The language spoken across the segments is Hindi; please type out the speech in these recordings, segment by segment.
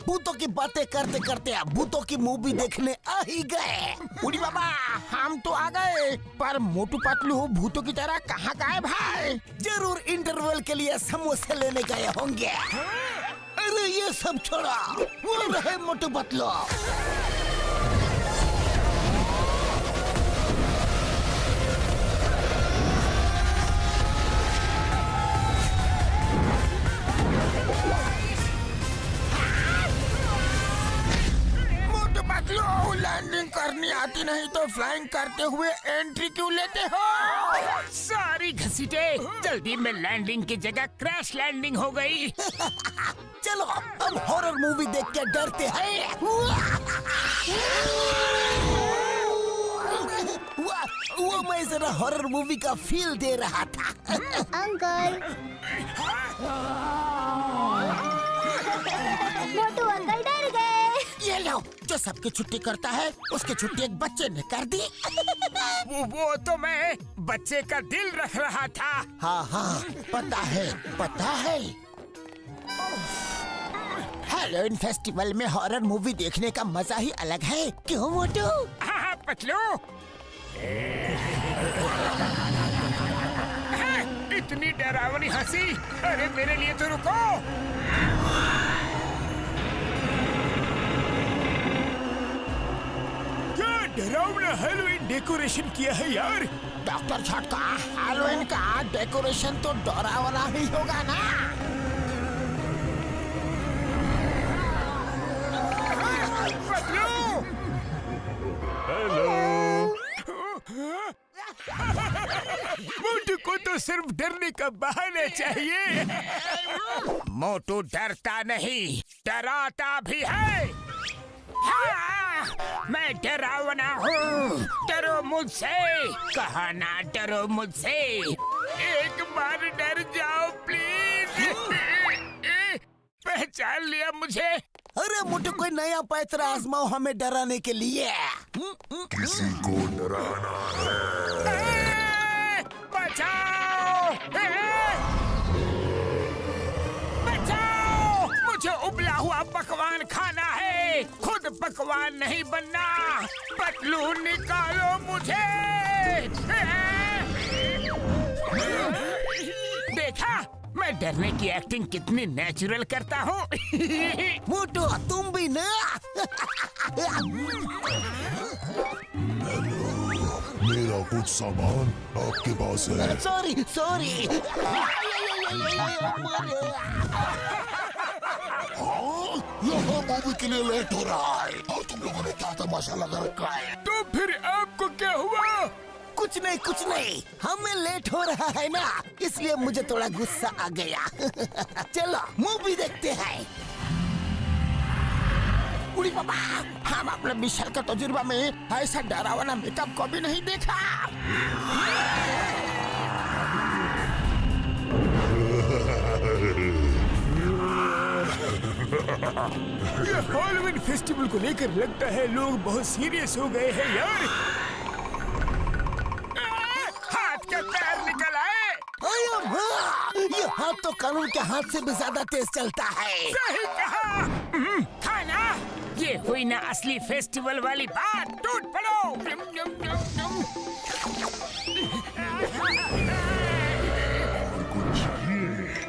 भूतों की बातें करते करते भूतों की मूवी देखने आ ही गए। बूढ़ी बाबा हम तो आ गए, पर मोटू पतलू भूतों की तरह कहाँ गायब है? जरूर इंटरवल के लिए समोसे लेने गए होंगे। अरे ये सब छोड़ा, वो रहे मोटू पतलू। लैंडिंग करनी आती नहीं तो फ्लाइंग करते हुए एंट्री क्यों लेते हो? सॉरी घसीटे, जल्दी में लैंडिंग की जगह क्रैश लैंडिंग हो गई। चलो अब हॉरर मूवी देख के डरते हैं। वो मैं जरा हॉरर मूवी का फील दे रहा था। अंकल, मोटू अंकल डर गए। ये लो, जो सबकी छुट्टी करता है उसकी छुट्टी एक बच्चे ने कर दी। वो तो मैं बच्चे का दिल रख रहा था। हाँ हाँ पता है पता है। हैलोवीन फेस्टिवल में हॉरर मूवी देखने का मजा ही अलग है, क्यों मोटू? हाँ पतलू, इतनी डरावनी हंसी, अरे मेरे लिए तो रुको। क्या डरावना हैलोवीन डेकोरेशन किया है यार। डॉक्टर झटका, हैलोवीन का डेकोरेशन तो डरावना ही होगा ना। मोटू को तो सिर्फ डरने का बहाना चाहिए। मोटू डरता नहीं, डराता भी है। हाँ, मैं डरावना हूँ, डरो मुझसे, कहा ना डरो मुझसे। एक बार डर जाओ प्लीज। पहचान लिया मुझे? अरे मोटू कोई नया पैतरा आजमाओ हमें डराने के लिए। किसी को डराना है। बचाओ! बचाओ! मुझे उबला हुआ पकवान खाना है, खुद पकवान नहीं बनना। पतलू निकालो मुझे। देखा, मैं डरने की एक्टिंग कितनी नेचुरल करता हूँ। मोटू तुम भी ना। मेरा कुछ सामान आपके पास है। Sorry sorry. यहाँ मूवी के लिए लेट हो रहा है और तुम लोगों ने क्या तमाशा लगा रखा है? तो फिर आपको क्या हुआ? कुछ नहीं, हमें लेट हो रहा है ना, इसलिए मुझे थोड़ा गुस्सा आ गया। चलो मूवी देखते हैं। बूढ़ी बाबा, हम अपने विशाल का तजुर्बा में ऐसा डरावना मेकअप कभी नहीं देखा। ये हैलोवीन फेस्टिवल को लेकर लगता है लोग बहुत सीरियस हो गए हैं यार। हाथ के पैर निकल आए। ये हाथ तो कानून के हाथ से भी ज्यादा तेज चलता है। सही कहा। खाना, ये हुई ना असली फेस्टिवल वाली बात। टूट पड़ो।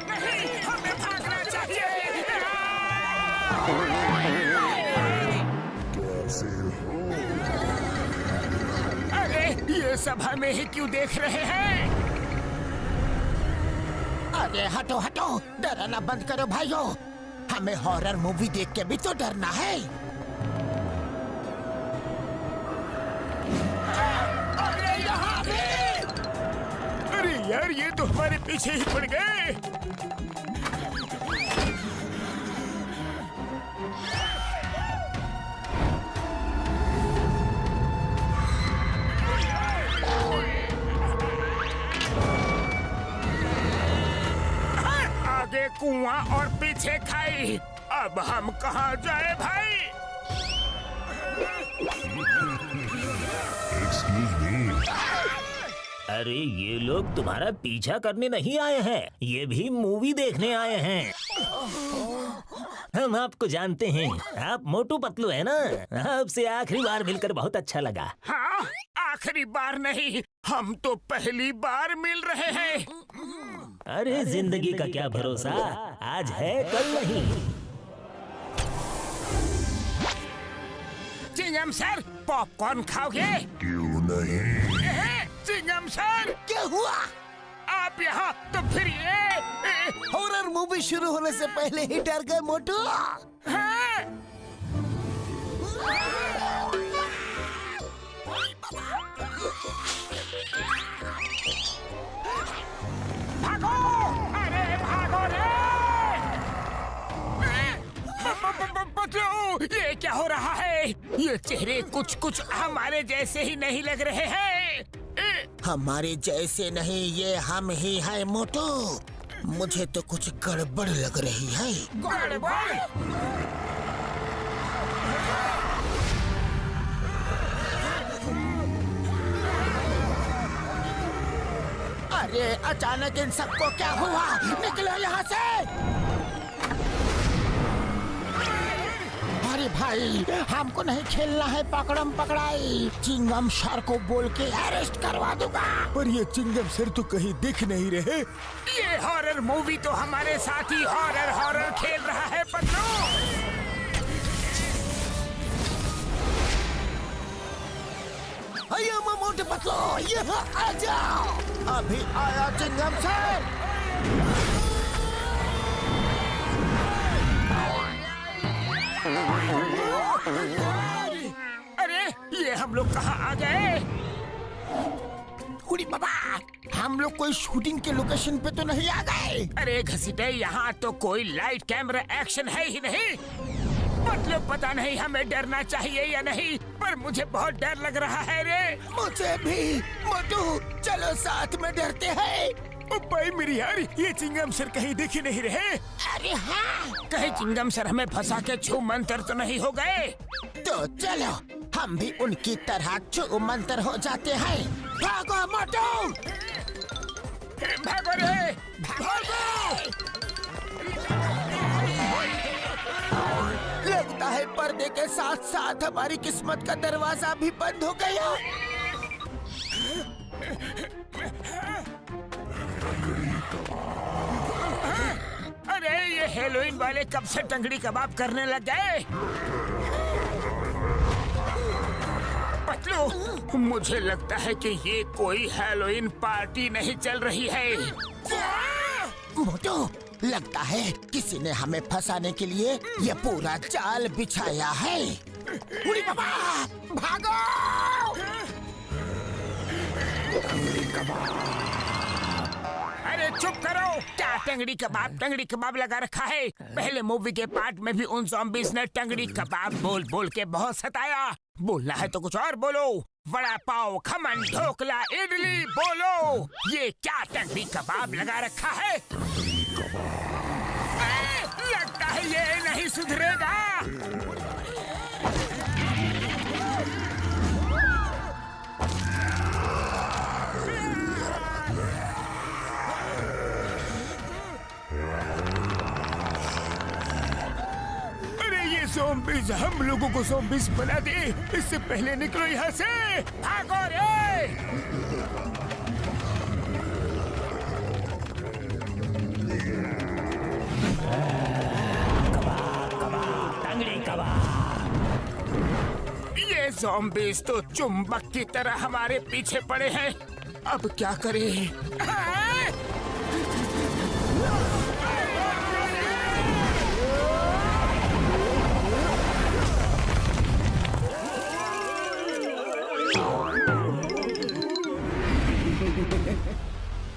नहीं, हमें भागना चाहिए। कैसे हो? अरे ये सब हमें ही क्यों देख रहे हैं? अरे हटो हटो, डराना बंद करो भाइयों। हमें हॉरर मूवी देख के भी तो डरना है। अरे यहाँ पे! अरे यार, ये तो हमारे पीछे ही पड़ गए। आगे कुआं और पीछे खाई। अब हम कहाँ जाए भाई? Excuse me. अरे ये लोग तुम्हारा पीछा करने नहीं आए हैं, ये भी मूवी देखने आए हैं। हम आपको जानते हैं, आप मोटू पतलू है ना। आपसे आखिरी बार मिलकर बहुत अच्छा लगा। हाँ, आखिरी बार नहीं, हम तो पहली बार मिल रहे हैं। अरे जिंदगी का क्या भरोसा, आज है कल नहीं। चिंगम सर, पॉपकॉर्न खाओगे? क्यों नहीं? चिंगम सर, क्या हुआ? आप यहाँ तो फिर ये हॉरर मूवी शुरू होने से पहले ही डर गए मोटू। हैं? भागो! अरे भागो रे! पतलू, ये क्या हो रहा है? ये चेहरे कुछ हमारे जैसे ही नहीं लग रहे हैं। हमारे जैसे नहीं, ये हम ही हैं मोटू। मुझे तो कुछ गड़बड़ लग रही है। गड़बड़? अरे अचानक इन सबको क्या हुआ? निकलो यहाँ से! अरे भाई, हमको नहीं खेलना है पकड़म पकड़ाई। चिंगम सर को बोल के अरेस्ट करवा दूंगा। पर ये चिंगम सर तो कहीं दिख नहीं रहे। ये हॉरर मूवी तो हमारे साथ ही हॉरर खेल रहा है पतलू। आया मोटू पतलू, यहाँ आ जाओ। अभी आया चिंगम सर। अरे ये हम लोग कहाँ आ गए? उड़ी बाबा, हम लोग कोई शूटिंग के लोकेशन पे तो नहीं आ गए? अरे घसीटे, यहाँ तो कोई लाइट कैमरा एक्शन है ही नहीं। मतलब पता नहीं हमें डरना चाहिए या नहीं, पर मुझे बहुत डर लग रहा है रे। मुझे भी। मोटू, चलो साथ में डरते हैं। ओ भाई मेरी यार, ये चिंगम सर कहीं दिख ही नहीं रहे। अरे हाँ, कहीं चिंगम सर हमें फंसा के छू मंतर तो नहीं हो गए? तो चलो हम भी उनकी तरह छू मंतर हो जाते हैं। भागो मोटू, भागो रे, भागो! लगता है पर्दे के साथ साथ हमारी किस्मत का दरवाजा भी बंद हो गया। अरे ये हेलोइन वाले कब से टंगड़ी कबाब करने लग गए? पतलू, मुझे लगता है कि ये कोई हेलोइन पार्टी नहीं चल रही है। मोटू, लगता है किसी ने हमें फंसाने के लिए ये पूरा जाल बिछाया है। उड़ी बाबा, भागो! अरे चुप करो! क्या टंगड़ी कबाब लगा रखा है? पहले मूवी के पार्ट में भी उन ज़ॉम्बीज़ ने टंगड़ी कबाब बोल बोल के बहुत सताया। बोलना है तो कुछ और बोलो। वड़ा पाव, खमन, ढोकला, इडली बोलो। ये क्या टंगड़ी कबाब लगा रखा है? लगता है ये नहीं सुधरेगा। ज़ॉम्बीज़ हम लोगों को ज़ॉम्बीज़ बना दे। इससे पहले निकलो यहाँ से। भागो रे! टंगड़ी कबाब। ये ज़ॉम्बीज़ तो चुंबक की तरह हमारे पीछे पड़े हैं। अब क्या करें?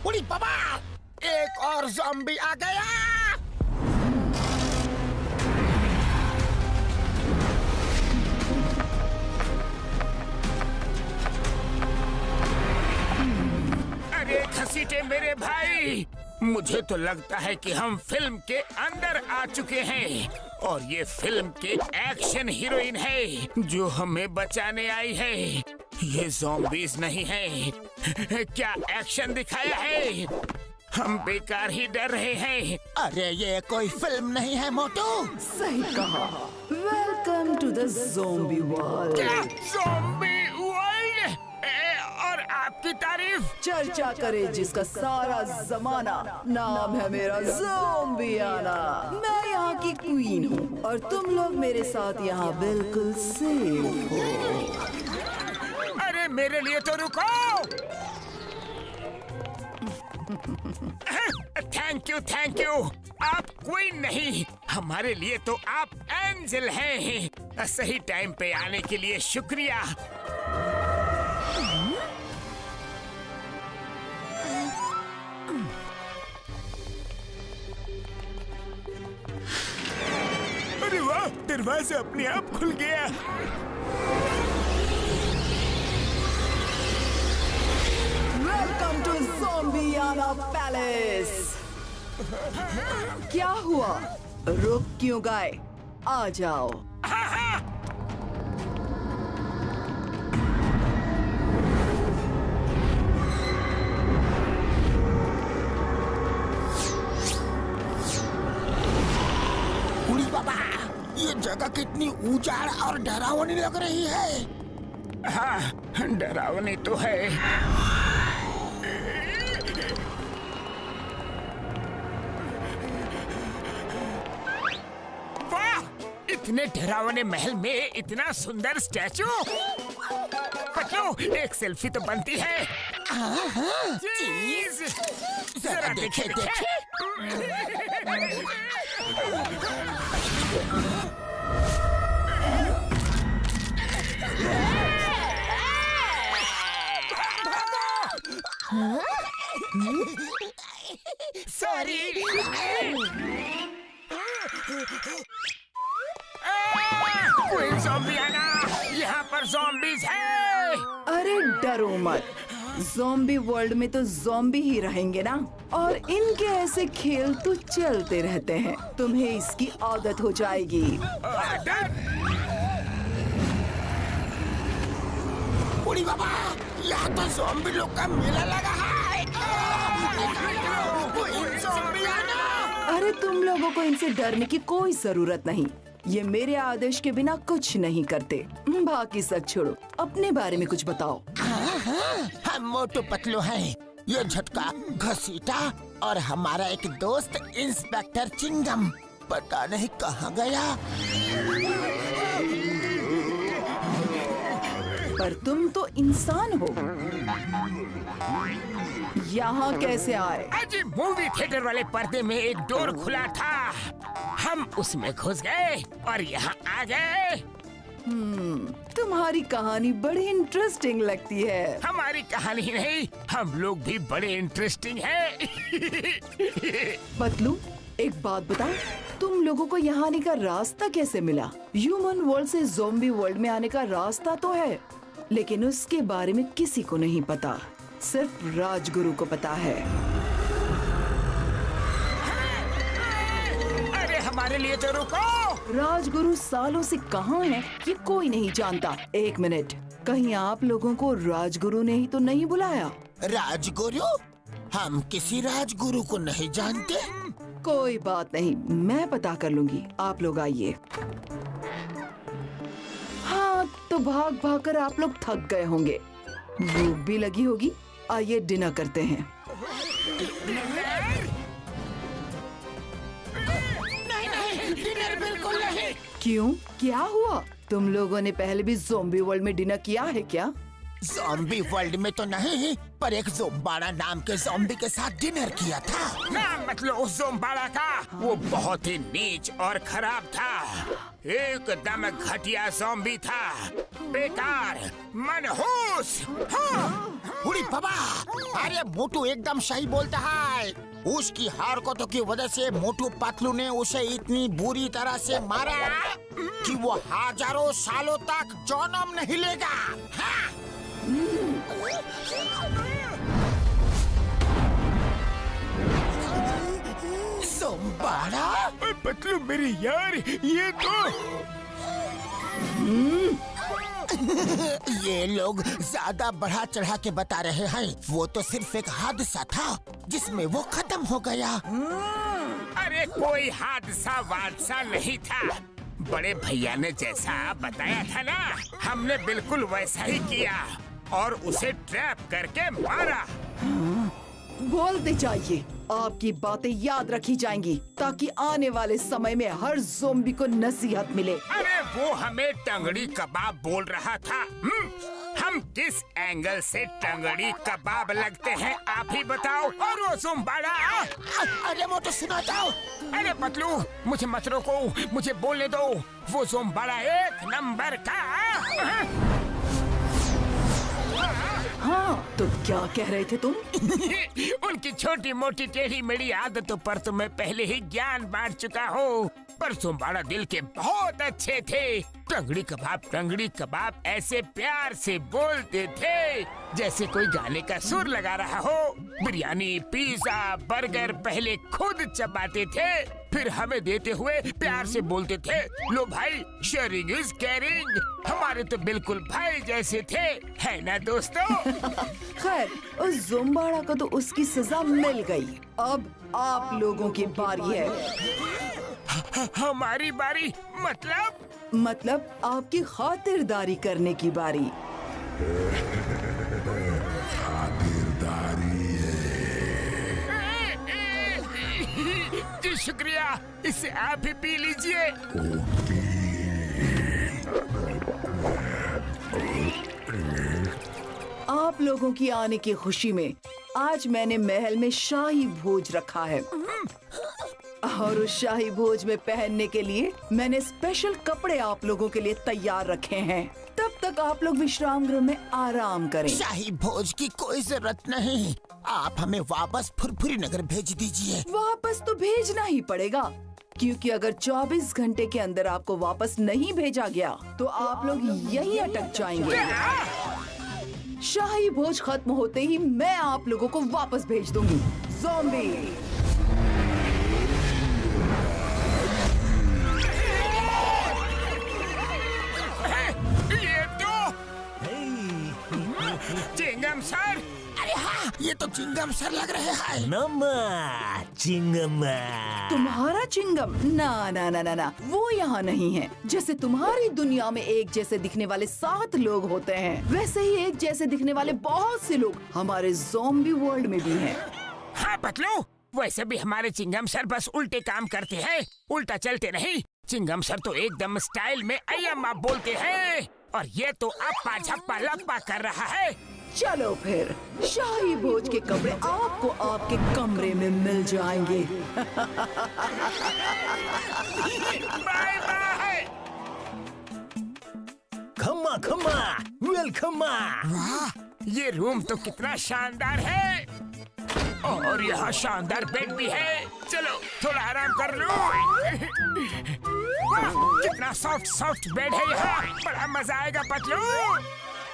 उड़ी बाबा, एक और ज़ॉम्बी आ गया। अरे घसीटे मेरे भाई, मुझे तो लगता है कि हम फिल्म के अंदर आ चुके हैं और ये फिल्म के एक्शन हीरोइन है जो हमें बचाने आई है। ये ज़ॉम्बीज़ नहीं है। क्या एक्शन दिखाया है? हम बेकार ही डर रहे हैं। अरे ये कोई फिल्म नहीं है मोटू। सही कहा। Welcome to the zombie world. क्या ज़ॉम्बी वर्ल्ड? और आपकी तारीफ? चर्चा करे जिसका सारा जमाना। नाम है मेरा ज़ॉम्बियाना। मैं यहाँ की क्वीन हूँ और तुम लोग मेरे साथ यहाँ बिल्कुल सेफ हो। अरे मेरे लिए तो रुको। Thank you. आप क्वीन नहीं, हमारे लिए तो आप एंजल हैं। सही टाइम पे आने के लिए शुक्रिया। अरे वाह, दरवाजा अपने आप खुल गया। Welcome to Zombiana palace. क्या हुआ? रुक क्यों गए? आ जाओ। उड़ी बाबा, ये जगह कितनी उजाड़ और डरावनी लग रही है। हाँ, डरावनी तो है। वाह, इतने डरावने महल में इतना सुंदर स्टैचू। पतलू, एक सेल्फी तो बनती है। चीज, जरा देखे। सॉरी। कोई ज़ॉम्बियाना, यहाँ पर ज़ॉम्बीज़ है। अरे डरो मत, ज़ॉम्बी वर्ल्ड में तो ज़ॉम्बी ही रहेंगे ना। और इनके ऐसे खेल तो चलते रहते हैं, तुम्हें इसकी आदत हो जाएगी। उड़ी बाबा, यहाँ तो ज़ॉम्बी लोग का मेला लगा है। अरे तुम लोगों को इनसे डरने की कोई जरूरत नहीं। ये मेरे आदेश के बिना कुछ नहीं करते। बाकी सब छोड़ो, अपने बारे में कुछ बताओ। हम मोटू पतलू हैं। ये झटका घसीटा और हमारा एक दोस्त इंस्पेक्टर चिंगम पता नहीं कहाँ गया। पर तुम तो इंसान हो, यहाँ कैसे आए? अजी मूवी थिएटर वाले पर्दे में एक डोर खुला था, हम उसमें घुस गए और यहाँ आ गए। तुम्हारी कहानी बड़ी इंटरेस्टिंग लगती है। हमारी कहानी नहीं, हम लोग भी बड़े इंटरेस्टिंग हैं। पतलू, एक बात बताओ, तुम लोगों को यहाँ आने का रास्ता कैसे मिला? ह्यूमन वर्ल्ड से ज़ॉम्बी वर्ल्ड में आने का रास्ता तो है, लेकिन उसके बारे में किसी को नहीं पता, सिर्फ राजगुरु को पता है। अरे हमारे लिए तो रुको। राजगुरु सालों से कहाँ है ये कोई नहीं जानता। एक मिनट, कहीं आप लोगों को राजगुरु ने ही तो नहीं बुलाया? राजगुरु? हम किसी राजगुरु को नहीं जानते। कोई बात नहीं, मैं पता कर लूंगी। आप लोग आइए। हाँ, तो भाग भाग कर आप लोग थक गए होंगे, भूख भी लगी होगी। आइए डिनर करते हैं। नहीं, डिनर बिल्कुल नहीं। क्यों, क्या हुआ? तुम लोगों ने पहले भी ज़ॉम्बी वर्ल्ड में डिनर किया है क्या? ज़ॉम्बी वर्ल्ड में तो नहीं, पर एक ज़ोम्बाड़ा नाम के ज़ॉम्बी के साथ डिनर किया था। नाम मतलब उस ज़ोम्बाड़ा का, वो बहुत ही नीच और खराब था। एकदम घटिया ज़ॉम्बी था, बेकार, मनहूस। हाँ। उड़ी बाबा, अरे मोटू एकदम सही बोलता है। उसकी हरकतों की वजह से मोटू पतलू ने उसे इतनी बुरी तरह से मारा कि वो हजारों सालों तक जन्म नहीं लेगा। हाँ? ज़ोम्बाड़ा? पतलू मेरे यार, ये तो ये लोग ज्यादा बढ़ा चढ़ा के बता रहे हैं। वो तो सिर्फ एक हादसा था जिसमें वो खत्म हो गया। अरे कोई हादसा वादसा नहीं था। बड़े भैया ने जैसा बताया था ना, हमने बिल्कुल वैसा ही किया और उसे ट्रैप करके मारा। बोलते जाइए, आपकी बातें याद रखी जाएंगी ताकि आने वाले समय में हर ज़ोंबी को नसीहत मिले। अरे वो हमें टंगड़ी कबाब बोल रहा था। हम किस एंगल से टंगड़ी कबाब लगते हैं आप ही बताओ। और वो ज़ोंबाड़ा। अरे मोटू सुना जाओ। अरे पतलू, मुझे मत रोको, मुझे बोलने दो। वो ज़ोंबाड़ा एक नंबर का। हाँ, तो क्या कह रहे थे तुम? उनकी छोटी मोटी टेढ़ी मेढ़ी आदतों पर तो मैं पहले ही ज्ञान बांट चुका हूँ। पर ज़ोंबाड़ा दिल के बहुत अच्छे थे। टंगड़ी कबाब ऐसे प्यार से बोलते थे जैसे कोई गाने का सुर लगा रहा हो। बिरयानी, पिज़्ज़ा, बर्गर पहले खुद चबाते थे, फिर हमें देते हुए प्यार से बोलते थे, लो भाई, शेयरिंग इज केयरिंग। हमारे तो बिल्कुल भाई जैसे थे, है ना दोस्तों? खैर, उस ज़ोंबाड़ा को तो उसकी सजा मिल गई। अब आप लोगों की बारी है। हमारी बारी? मतलब आपकी खातिरदारी करने की बारी। जी शुक्रिया, इसे आप ही पी लीजिए। आप लोगों की आने की खुशी में आज मैंने महल में शाही भोज रखा है और उस शाही भोज में पहनने के लिए मैंने स्पेशल कपड़े आप लोगों के लिए तैयार रखे हैं। तब तक आप लोग विश्राम गृह में आराम करें। शाही भोज की कोई जरूरत नहीं। आप हमें वापस फुरफुरी नगर भेज दीजिए। वापस तो भेजना ही पड़ेगा, क्योंकि अगर 24 घंटे के अंदर आपको वापस नहीं भेजा गया तो आप लोग यहीं अटक जाएंगे। शाही भोज खत्म होते ही मैं आप लोगों को वापस भेज दूंगी। Zombie, Chingam sir. अरे हाँ, ये तो चिंगम सर लग रहे हैं। चिंगम। तुम्हारा चिंगम? ना ना ना ना ना, वो यहाँ नहीं है। जैसे तुम्हारी दुनिया में एक जैसे दिखने वाले 7 लोग होते हैं, वैसे ही एक जैसे दिखने वाले बहुत से लोग हमारे ज़ॉम्बी वर्ल्ड में भी हैं। हाँ पतलू, वैसे भी हमारे चिंगम सर बस उल्टे काम करते हैं, उल्टा चलते नहीं। चिंगम सर तो एकदम स्टाइल में अय्यम्मा बोलते हैं और ये तो अप्पा झप्पा लप्पा कर रहा है। चलो फिर, शाही भोज के कपड़े आपको आपके कमरे में मिल जाएंगे। Bye bye. खम्मा वेलकम। वाह, ये रूम तो कितना शानदार है और यहाँ शानदार बेड भी है। चलो थोड़ा आराम कर लो। वाह, कितना सॉफ्ट बेड है यहाँ, बड़ा मजा आएगा पतलू।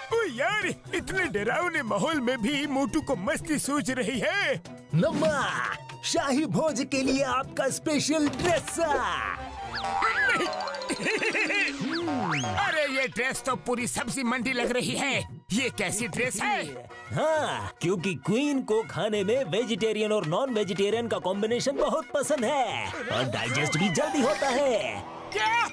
ओ यार, इतने डरावने माहौल में भी मोटू को मस्ती सूझ रही है। नम्मा, शाही भोज के लिए आपका स्पेशल ड्रेस। अरे ये ड्रेस तो पूरी सब्जी मंडी लग रही है। ये कैसी ड्रेस है? हाँ, क्योंकि क्वीन को खाने में वेजिटेरियन और नॉन वेजिटेरियन का कॉम्बिनेशन बहुत पसंद है और डाइजेस्ट भी जल्दी होता है। क्या?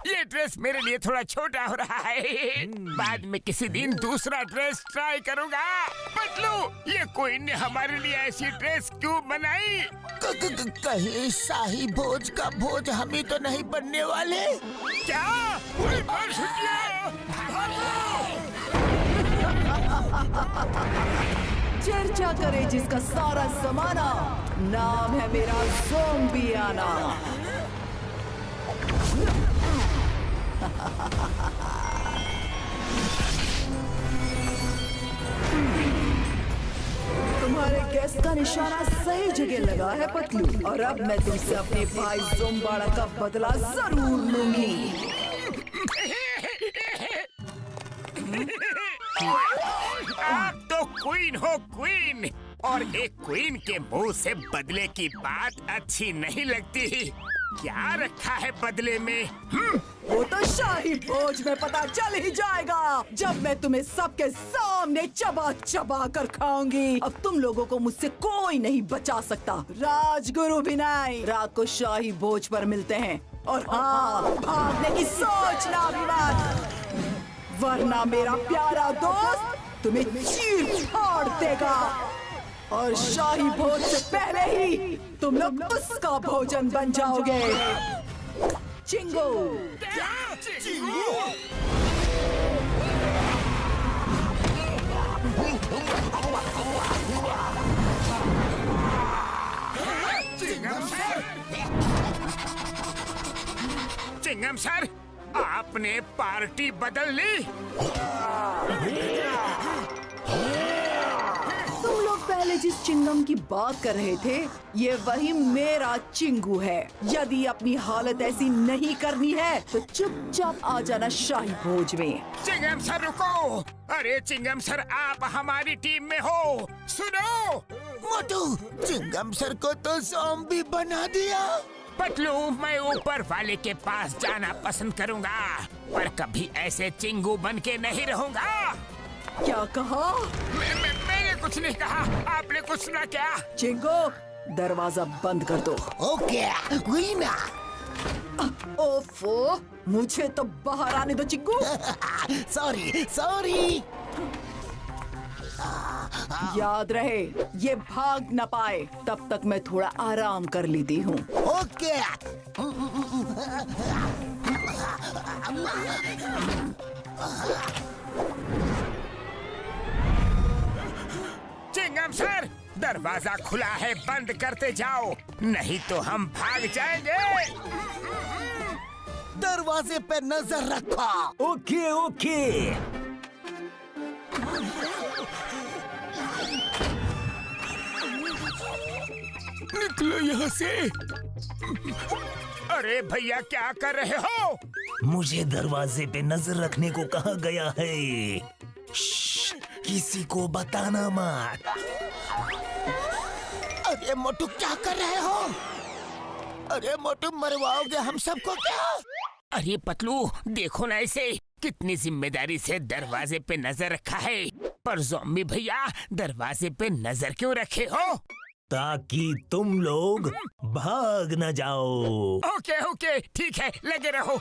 ये ड्रेस मेरे लिए थोड़ा छोटा हो रहा है। बाद में किसी दिन दूसरा ड्रेस ट्राई करूँगा। पतलू, ये क्वीन ने हमारे लिए ऐसी ड्रेस क्यों बनाई? कहीं शाही भोज का भोज हम ही तो नहीं बनने वाले? क्या? चर्चा करे जिसका सारा जमाना, नाम है मेरा ज़ोंबियाना। तुम्हारे गेस्ट का निशाना सही जगह लगा है पतलू, और अब मैं तुमसे अपने भाई ज़ोंबाड़ा का बदला जरूर लूंगी। आप तो क्वीन हो, क्वीन, और एक क्वीन के मुंह से बदले की बात अच्छी नहीं लगती। क्या रखा है बदले में? वो तो शाही भोज में पता चल ही जाएगा, जब मैं तुम्हें सबके सामने चबा चबा कर खाऊंगी। अब तुम लोगों को मुझसे कोई नहीं बचा सकता, राजगुरु भी नहीं। रात को शाही भोज पर मिलते हैं, और हाँ, भागने की सोचना भी मत, वरना मेरा प्यारा दोस्त तुम्हें चीर फाड़ देगा। और शाही भोज से पहले ही तुम लोग उसका भोजन बन जाओगे। चिंगू। चिंगम सर, आपने पार्टी बदल ली। तुम लोग पहले जिस चिंगम की बात कर रहे थे, ये वही मेरा चिंगू है। यदि अपनी हालत ऐसी नहीं करनी है तो चुपचाप आ जाना शाही भोज में। चिंगम सर रुको। अरे चिंगम सर, आप हमारी टीम में हो। सुनो मोटू, चिंगम सर को तो ज़ॉम्बी बना दिया। पतलू, मैं ऊपर वाले के पास जाना पसंद करूंगा, पर कभी ऐसे चिंगू बन के नहीं रहूंगा। क्या कहा? मैंने कुछ नहीं कहा। आपने कुछ सुना क्या? चिंगू, दरवाजा बंद कर दो। Okay, queen. ओफो, मुझे तो बाहर आने दो चिंगू। Sorry sorry. याद रहे, ये भाग न पाए तब तक मैं थोड़ा आराम कर लेती हूँ। ओके। चिंगम सर, दरवाजा खुला है, बंद करते जाओ, नहीं तो हम भाग जाएंगे। दरवाजे पे नजर रखो। Okay okay. निकलो यहाँ से। अरे भैया, क्या कर रहे हो? मुझे दरवाजे पे नजर रखने को कहा गया है। श्श्श, किसी को बताना मत। अरे मोटू, क्या कर रहे हो? अरे मोटू, मरवाओगे हम सबको क्या? अरे पतलू, देखो ना इसे, कितनी जिम्मेदारी से दरवाजे पे नजर रखा है। पर ज़ॉम्बी भैया, दरवाजे पे नजर क्यों रखे हो? ताकि तुम लोग भाग न जाओ। ओके ओके, ठीक है, लगे रहो।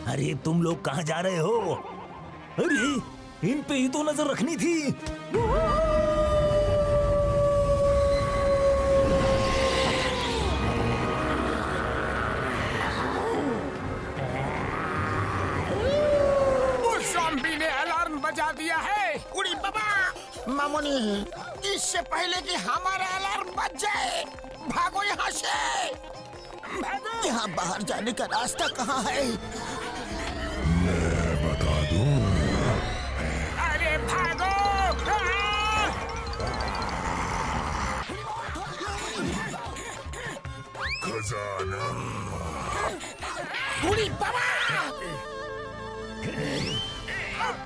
अरे तुम लोग कहाँ जा रहे हो? अरे इन पे ही तो नजर रखनी थी। उस ज़ॉम्बी ने अलार्म बजा दिया है। उड़ी बाबा, मामूनी, इससे पहले कि हमारा अलार्म बज जाए, भागो यहाँ से। भागो। यहाँ बाहर जाने का रास्ता कहाँ है? मैं बता दूं। अरे भागो। खजाना। उड़ी बाबा,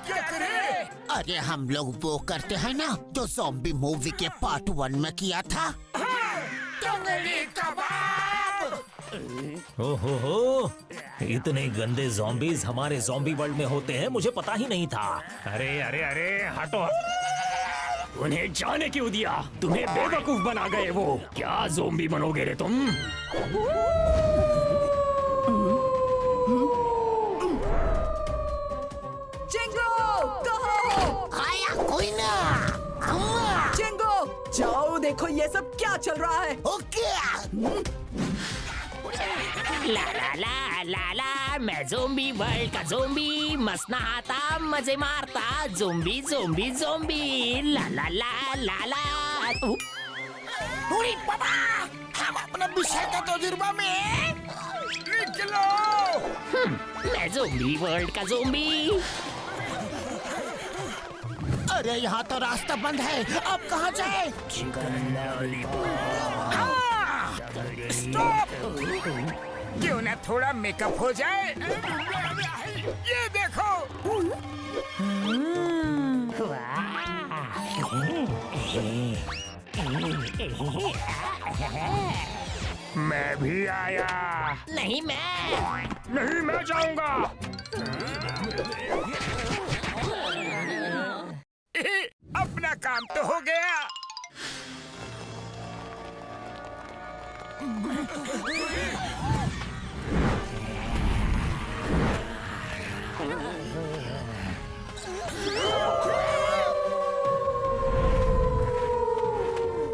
क्या करें? अरे हम लोग वो करते हैं ना जो ज़ॉम्बी मूवी के पार्ट 1 में किया था। टंगड़ी कबाब। ओहो, इतने गंदे ज़ॉम्बीज़ हमारे ज़ॉम्बी वर्ल्ड में होते हैं, मुझे पता ही नहीं था। अरे अरे अरे, हटो। उन्हें जाने क्यों दिया? तुम्हें बेवकूफ बना गए वो। क्या ज़ॉम्बी बनोगे रे तुम? चिंगू, कहाँ हो? आया कोई ना। अम्मा। चिंगू, जाओ देखो ये सब क्या चल रहा है। ओके। ला ला ला ला ला, मैं ज़ॉम्बी वर्ल्ड का ज़ॉम्बी, मस्त नहाता मजे मारता, ज़ॉम्बी ज़ॉम्बी ज़ॉम्बी, ला ला ला ला ला। उड़ी बाबा, हम अपना विषय का तजुर्बा में निकलो। मैं ज़ॉम्बी वर्ल्ड का ज़ॉम्बी। अरे यहाँ तो रास्ता बंद है, अब कहाँ जाए? स्टॉप! क्यों ना थोड़ा मेकअप हो जाए? ये देखो। मैं भी आया। नहीं मैं। नहीं मैं जाऊंगा। अपना काम तो हो गया।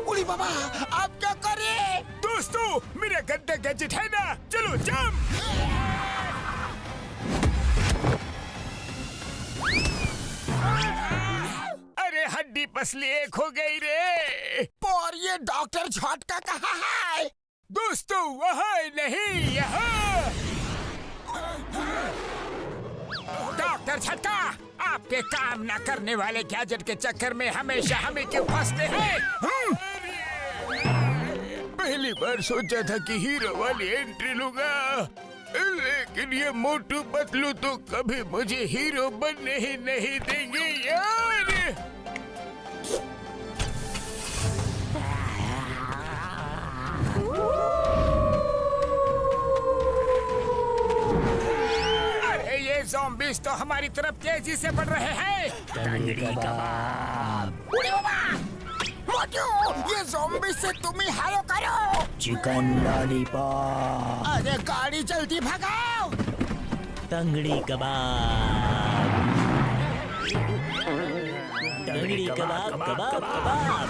उड़ी बाबा, आप क्या करे? दोस्तों, मेरा गंदा गैजेट है ना, चलो जंप। अरे हड्डी पसली एक हो गई रे। पर ये डॉक्टर झटका कहाँ है? दोस्तों, वहाँ नहीं, यहाँ। डॉक्टर झटका, आपके काम न करने वाले गैजेट के चक्कर में हमेशा हमें क्यों फंसते हैं? पहली बार सोचा था कि हीरो वाली एंट्री लूंगा, लेकिन ये मोटू पतलू तो कभी मुझे हीरो बनने ही नहीं देंगे यार। अरे ये ज़ॉम्बीज़ तो हमारी तरफ तेजी से बढ़ रहे हैं। तंगड़ी कबाब। उड़ी बाबा, मोटू, ये ज़ॉम्बी से तुम ही हारो करो। Chicken lollipop. अरे गाड़ी जल्दी भगाओ। तंगड़ी कबाब। तंगड़ी कबाब कबाब कबाब।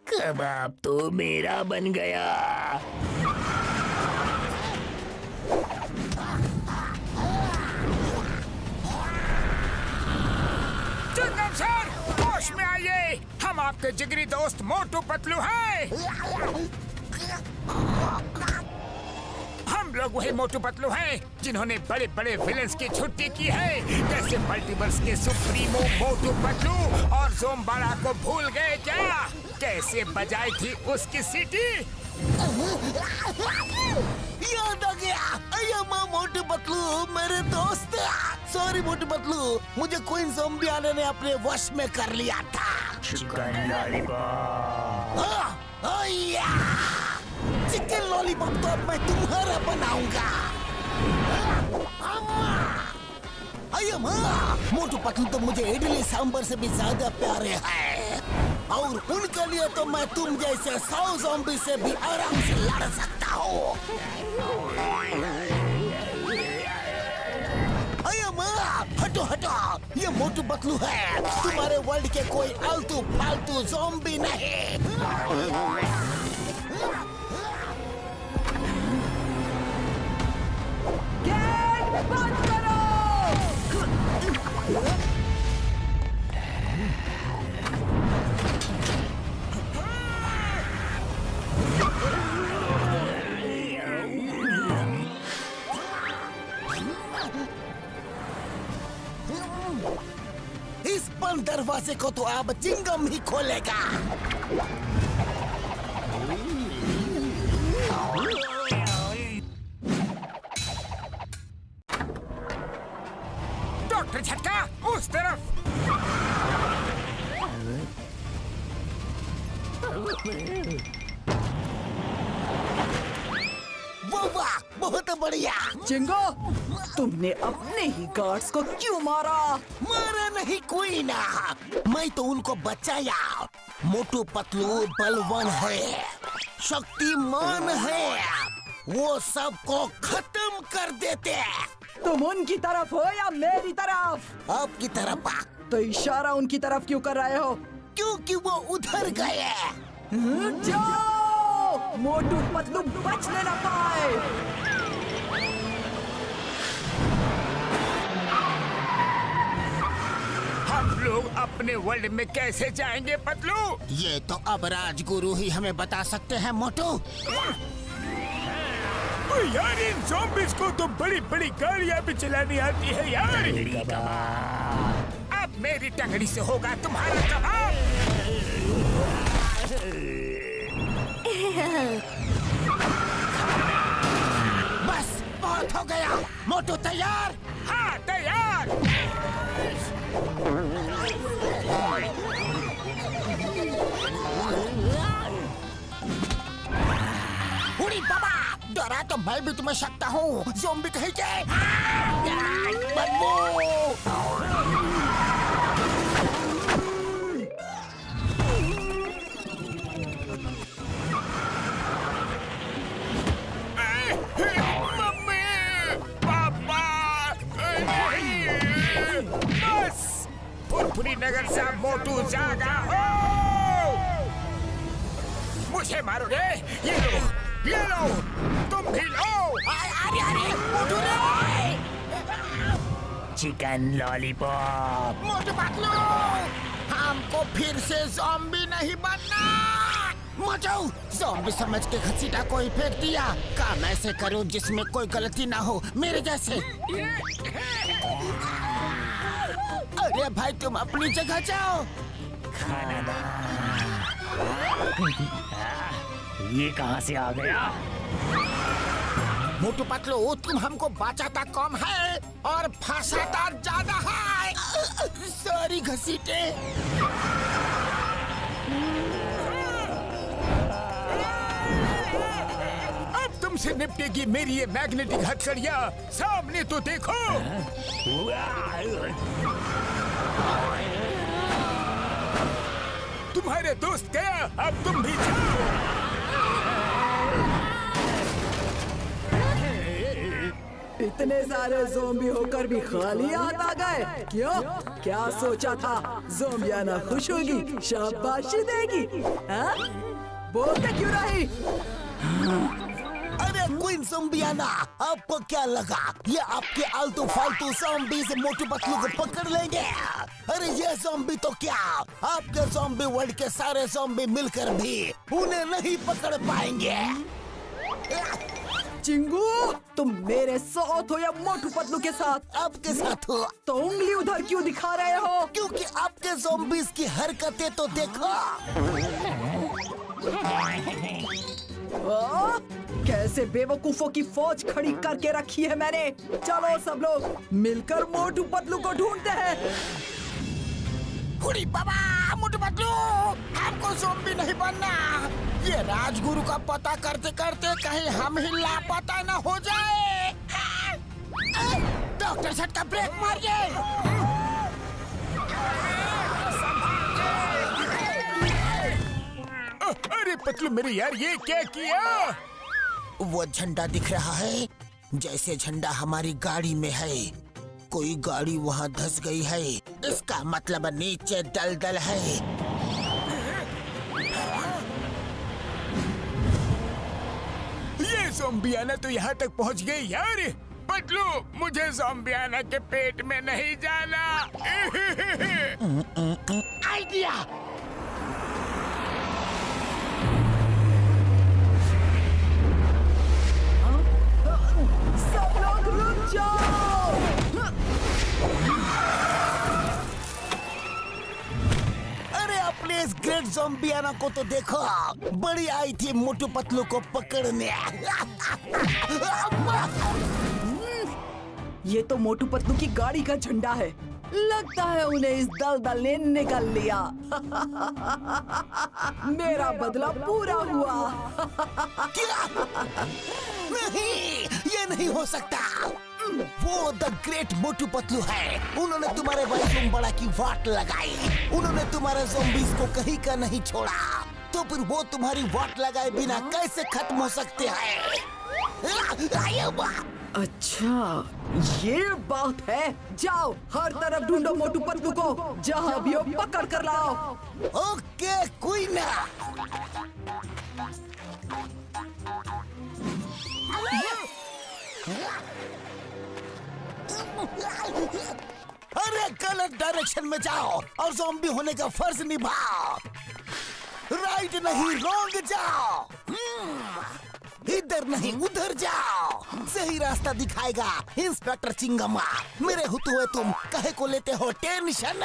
कबाब तो मेरा बन गया। चिंगम सर, होश में आइए, हम आपके जिगरी दोस्त मोटू पतलू हैं। हम लोग वही मोटू पतलू हैं जिन्होंने बड़े बड़े विलेंस की छुट्टी की है, जैसे मल्टीवर्स के सुप्रीमो मोटू पतलू और ज़ोम्बारा को भूल गए क्या? कैसे बजाई थी उसकी सीटी? याद आ गया। अय्या मोटू पतलू, मेरे दोस्त। सॉरी मोटू पतलू, मुझे क्वीन ज़ॉम्बियाना ने अपने वश में कर लिया था। Chicken lollipop. चिकन लॉलीपॉप तो अब मैं तुम्हारा बनाऊंगा। अय्या मोटू पतलू तो मुझे इडली सांभर से भी ज्यादा प्यारे हैं, और उनके लिए तो मैं तुम जैसे 100 ज़ॉम्बी से भी आराम से लड़ सकता हूँ। हटो हटो, ये मोटू पतलू है, तुम्हारे वर्ल्ड के कोई आलतू फालतू ज़ॉम्बी नहीं। गेट बंद करो। इस बंद दरवाजे को तो अब चिंगम ही खोलेगा। डॉक्टर झटका, उस तरफ। वाह, बहुत बढ़िया। चिंगो, तुमने अपने ही गार्ड्स को क्यों मारा? मारा नहीं कोई ना, मैं तो उनको बचाया। मोटू पतलू बलवान है, शक्तिमान है, वो सबको खत्म कर देते। तुम उनकी तरफ हो या मेरी तरफ? आपकी तरफ। तो इशारा उनकी तरफ क्यों कर रहे हो? क्योंकि वो उधर गए। जाओ, मोटू पतलू बचने न पाए। हम लोग अपने वर्ल्ड में कैसे जाएंगे पतलू? ये तो अब राजगुरु ही हमें बता सकते हैं मोटू। यार, इन ज़ॉम्बीज़ को तो बड़ी बड़ी गाड़ियाँ भी चलानी आती है यार। अब मेरी टंगड़ी से होगा तुम्हारा कबाब। बहुत हो गया। मोटू तैयार? हाँ तैयार। उड़ी बाबा, डरा तो मैं भी तुम्हें सकता हूँ। ज़ॉम्बी कहीं के। मम्मी, पापा, बस फुरफुरी नगर से मोटू जागा हो। मुझे मारोगे? ये लो, तुम भी लो। अरे मोटू रे! Chicken lollipop. मोटू पतलू, हमको फिर से ज़ॉम्बी नहीं बनना। मोटू, ज़ॉम्बी समझ के घसीटा कोई फेंक दिया। काम ऐसे करो जिसमें कोई गलती ना हो, मेरे जैसे। अरे भाई, तुम अपनी जगह जाओ। ये कहाँ से आ गया? मोटू पतलू, तुम हमको बचाता कम है और फंसाता ज्यादा है। सॉरी घसीटे। अब तुमसे निपटेगी मेरी ये मैग्नेटिक हथकड़ियाँ। सामने तो देखो। तुम्हारे दोस्त गया, अब तुम भी जाओ। इतने सारे ज़ॉम्बी होकर भी खाली हाथ आ गए। क्यों? क्या सोचा था ज़ॉम्बियाना खुश होगी, शाबाशी देगी? हाँ? बोलते क्यों नहीं? अरे क्वीन ज़ॉम्बियाना, आपको क्या लगा ये आपके आलतू फालतू ज़ॉम्बी से मोटू पतलू को पकड़ लेंगे? अरे ये ज़ॉम्बी तो क्या, आपके ज़ॉम्बी वर्ल्ड के सारे ज़ॉम्बी मिलकर भी उन्हें नहीं पकड़ पाएंगे। चिंगू, तुम मेरे साथ हो या मोटू पतलू के साथ? आपके साथ हो। तो उंगली उधर क्यों दिखा रहे हो? क्योंकि आपके ज़ॉम्बीज़ की हरकतें तो देखो। कैसे बेवकूफों की फौज खड़ी करके रखी है मैंने। चलो सब लोग मिलकर मोटू पतलू को ढूंढते हैं। उड़ी बाबा, मोटू पतलू, हमको ज़ॉम्बी नहीं बनना। ये राजगुरु का पता करते करते कहीं हम ही लापता न हो जाए। डॉक्टर झटका ब्रेक मारिए। अरे पतलू मेरे यार, ये क्या किया? वो झंडा दिख रहा है, जैसे झंडा हमारी गाड़ी में है। कोई गाड़ी वहाँ धंस गई है, इसका मतलब नीचे दलदल है। ये ज़ॉम्बियाना तो यहाँ तक पहुँच गई यार। पतलू, मुझे ज़ॉम्बियाना के पेट में नहीं जाना। आइडिया। सब लोग रुक जाओ। अरे अपने इस ग्रेट ज़ॉम्बियाना को तो देखो, बड़ी आई थी मोटू पतलू को पकड़ने। ये तो मोटू पतलू की गाड़ी का झंडा है। लगता है उन्हें इस दलदल ने निकल लिया। मेरा बदला पूरा हुआ। क्या? नहीं, ये नहीं हो सकता। वो द ग्रेट मोटू पतलू है। उन्होंने तुम्हारे बाथरूम बड़ा की वाट लगाई। उन्होंने तुम्हारे ज़ॉम्बीज़ को कहीं का नहीं छोड़ा। तो फिर वो तुम्हारी वाट लगाए बिना कैसे खत्म हो सकते हैं? अच्छा, ये बात है। जाओ, हर तरफ ढूंढो मोटू पतलू को। जहाँ भी हो पकड़ कर लाओ। Okay queen. अरे गलत डायरेक्शन में जाओ और ज़ॉम्बी होने का फर्ज निभाओ। राइट नहीं, रॉन्ग जाओ। इधर नहीं, उधर जाओ। सही रास्ता दिखाएगा इंस्पेक्टर चिंगमा। मेरे हुए तुम कहे को लेते हो टेंशन?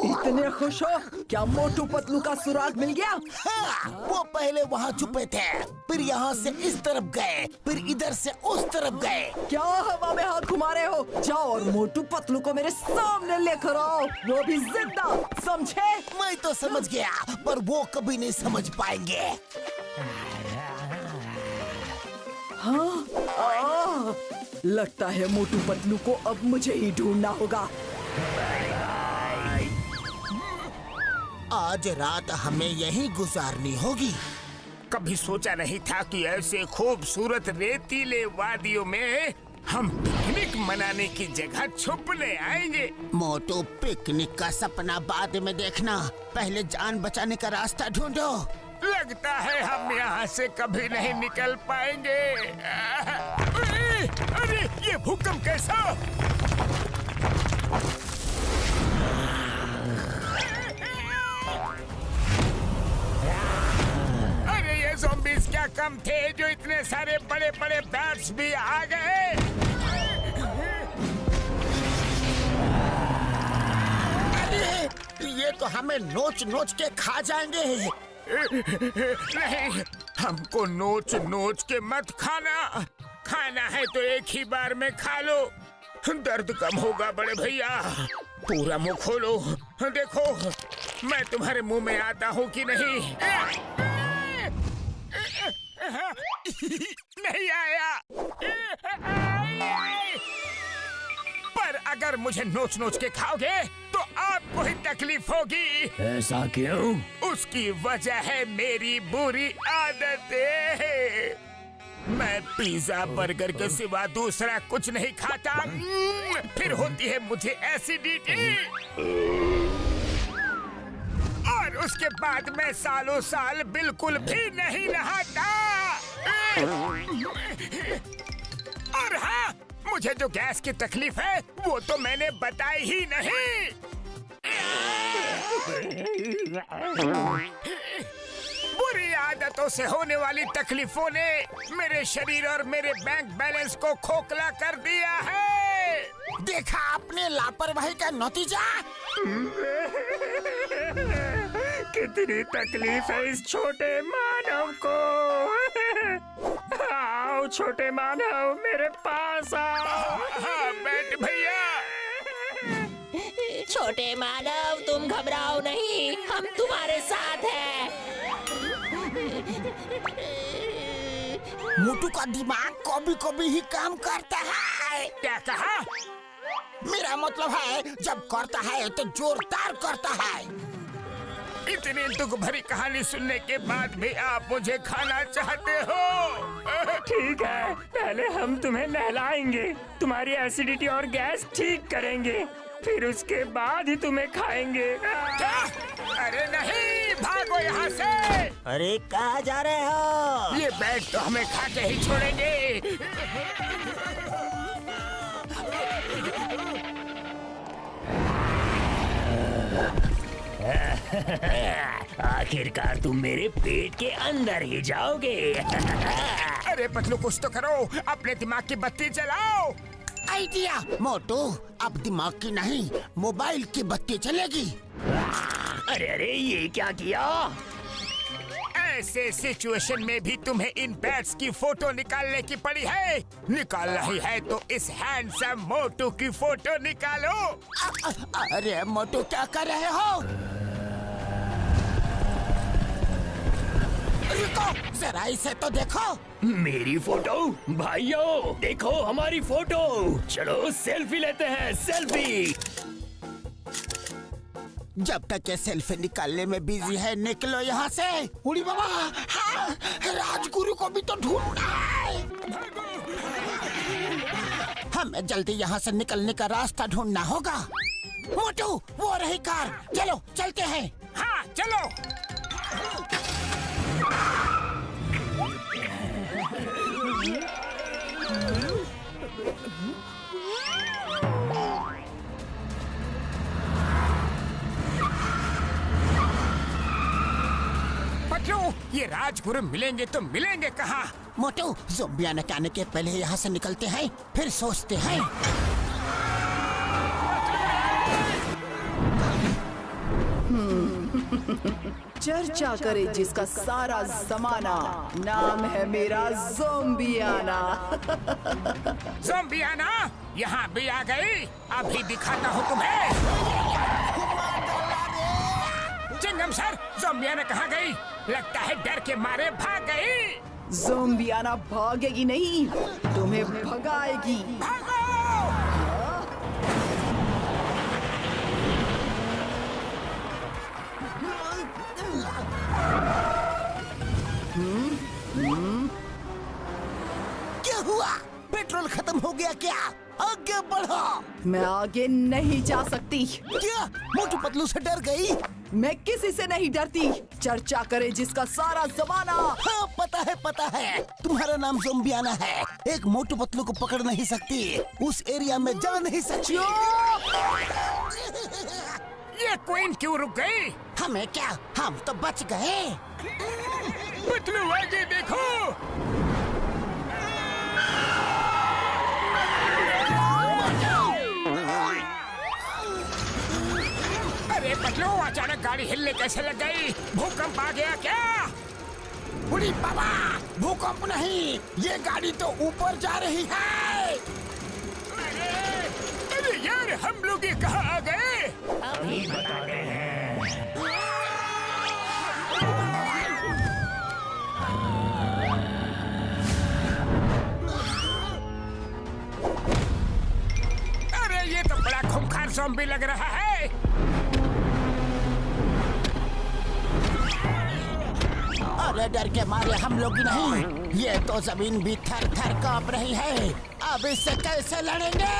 इतने खुश हो? क्या मोटू पतलू का सुराग मिल गया? हाँ, वो पहले वहाँ छुपे थे, फिर यहाँ से इस तरफ गए, फिर इधर से उस तरफ गए। क्या हवा में हाथ घुमा रहे हो? जाओ और मोटू पतलू को मेरे सामने लेकर आओ, वो भी जिंदा, समझे? मैं तो समझ गया, पर वो कभी नहीं समझ पाएंगे। हाँ, लगता है मोटू पतलू को अब मुझे ही ढूंढना होगा। आज रात हमें यहीं गुजारनी होगी। कभी सोचा नहीं था कि ऐसे खूबसूरत रेतीले वादियों में हम पिकनिक मनाने की जगह छुपने आएंगे। मोटू, पिकनिक का सपना बाद में देखना, पहले जान बचाने का रास्ता ढूंढो। लगता है हम यहाँ से कभी नहीं निकल पाएंगे। अरे ये भूकंप कैसा? अरे ये ज़ॉम्बीज़ क्या कम थे जो इतने सारे बड़े बड़े बैट्स भी आ गए। अरे ये तो हमें नोच नोच के खा जाएंगे। नहीं, हमको नोच नोच के मत खाना। खाना है तो एक ही बार में खा लो, दर्द कम होगा। बड़े भैया, पूरा मुंह खोलो, देखो मैं तुम्हारे मुंह में आता हूँ कि नहीं। नहीं आया। पर अगर मुझे नोच नोच के खाओगे तो आपको ही तकलीफ होगी। ऐसा क्यों? उसकी वजह है मेरी बुरी आदतें। मैं पिज्जा बर्गर के सिवा दूसरा कुछ नहीं खाता। फिर होती है मुझे एसिडिटी, और उसके बाद मैं सालों साल बिल्कुल भी नहीं नहाता। और हाँ, मुझे जो गैस की तकलीफ है वो तो मैंने बताई ही नहीं। बुरी आदतों से होने वाली तकलीफों ने मेरे शरीर और मेरे बैंक बैलेंस को खोखला कर दिया है। देखा आपने लापरवाही का नतीजा। कितनी तकलीफ है इस छोटे मानव को। आओ छोटे मानव, मेरे पास आओ। हाँ बैठ भैया। छोटे मानव, तुम घबराओ नहीं, हम तुम्हारे साथ हैं। मोटू का दिमाग कभी कभी ही काम करता है। क्या कहा? मेरा मतलब है जब करता है तो जोरदार करता है। इतनी दुख भरी कहानी सुनने के बाद भी आप मुझे खाना चाहते हो? ठीक है, पहले हम तुम्हें नहलाएंगे, तुम्हारी एसिडिटी और गैस ठीक करेंगे, फिर उसके बाद ही तुम्हें खाएंगे। क्या? अरे नहीं, भागो यहाँ से। अरे कहाँ जा रहे हो? ये बैग तो हमें खा के ही छोड़ेंगे। आखिरकार तुम मेरे पेट के अंदर ही जाओगे। अरे पतलू, कुछ तो करो, अपने दिमाग की बत्ती जलाओ। आइडिया मोटू, अब दिमाग की नहीं मोबाइल की बत्ती चलेगी। अरे अरे, ये क्या किया? ऐसे सिचुएशन में भी तुम्हें इन बैट्स की फोटो निकालने की पड़ी है। निकालना ही है तो इस हैंडसम मोटू की फोटो निकालो। अरे मोटू, क्या कर रहे हो? रुको, जरा इसे तो देखो। मेरी फोटो? भाइयों देखो हमारी फोटो, चलो सेल्फी लेते हैं, सेल्फी। जब तक ये सेल्फी निकालने में बिजी है, निकलो यहाँ से। उड़ी बाबा, हाँ, राजगुरु को भी तो ढूंढना है। हमें जल्दी यहाँ से निकलने का रास्ता ढूंढना होगा। मोटू, वो रही कार, चलो चलते हैं। हाँ चलो। ये राजगुरु मिलेंगे तो मिलेंगे कहाँ? मोटू, ज़ोंबी आने के आने के पहले यहाँ से निकलते हैं, फिर सोचते हैं। चर्चा करे जिसका सारा जमाना, नाम है मेरा ज़ोंबियाना। ज़ोंबियाना यहाँ भी आ गई। अभी दिखाता हूँ तुम्हें। चिंगम सर, ज़ोंबियाना कहाँ गई? लगता है डर के मारे भाग गई। ज़ोंबियाना भागेगी नहीं, तुम्हें भगाएगी। भागो! क्या हुआ? पेट्रोल खत्म हो गया क्या? आगे बढ़ो। मैं आगे नहीं जा सकती। क्या मोटू पतलू से डर गई? मैं किसी से नहीं डरती। चर्चा करे जिसका सारा जमाना। हाँ पता है तुम्हारा नाम ज़ोंबियाना है। एक मोटू पतलू को पकड़ नहीं सकती, उस एरिया में जा नहीं सकती। ये क्वीन क्यों रुक गई? हमें क्या, हम तो बच गए। पतलू आगे देखो। अरे पतलू, अचानक गाड़ी हिलने कैसे लग गई? भूकंप आ गया क्या? बुढ़ी बाबा, भूकंप नहीं, ये गाड़ी तो ऊपर जा रही है। अरे यार, हम लोग ये कहाँ आ गए? अभी बताते हैं। अरे ये तो बड़ा खूंखार ज़ॉम्बी लग रहा है। अरे डर के मारे हम लोग ही नहीं, ये तो जमीन भी थर थर कांप रही है। अब इससे कैसे लड़ेंगे?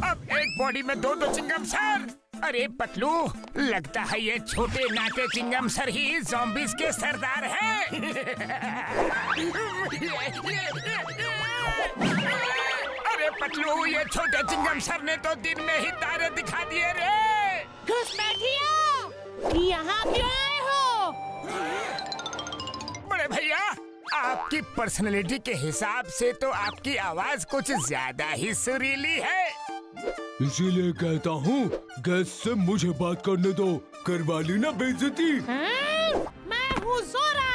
अब एक बॉडी में दो चिंगम सर। अरे पतलू, लगता है ये छोटे नाटे चिंगम सर ही ज़ॉम्बीज़ के सरदार हैं। अरे पतलू, ये छोटे चिंगम सर ने तो दिन में ही तारे दिखा दिए रे। घुसपैठियों, यहाँ क्यों आए हो? बड़े भैया, आपकी पर्सनैलिटी के हिसाब से तो आपकी आवाज कुछ ज्यादा ही सुरीली है। इसीलिए कहता हूँ, गैस से मुझे बात करने दो। करवा ली ना बेइज्जती। मैं हूँ जोरा,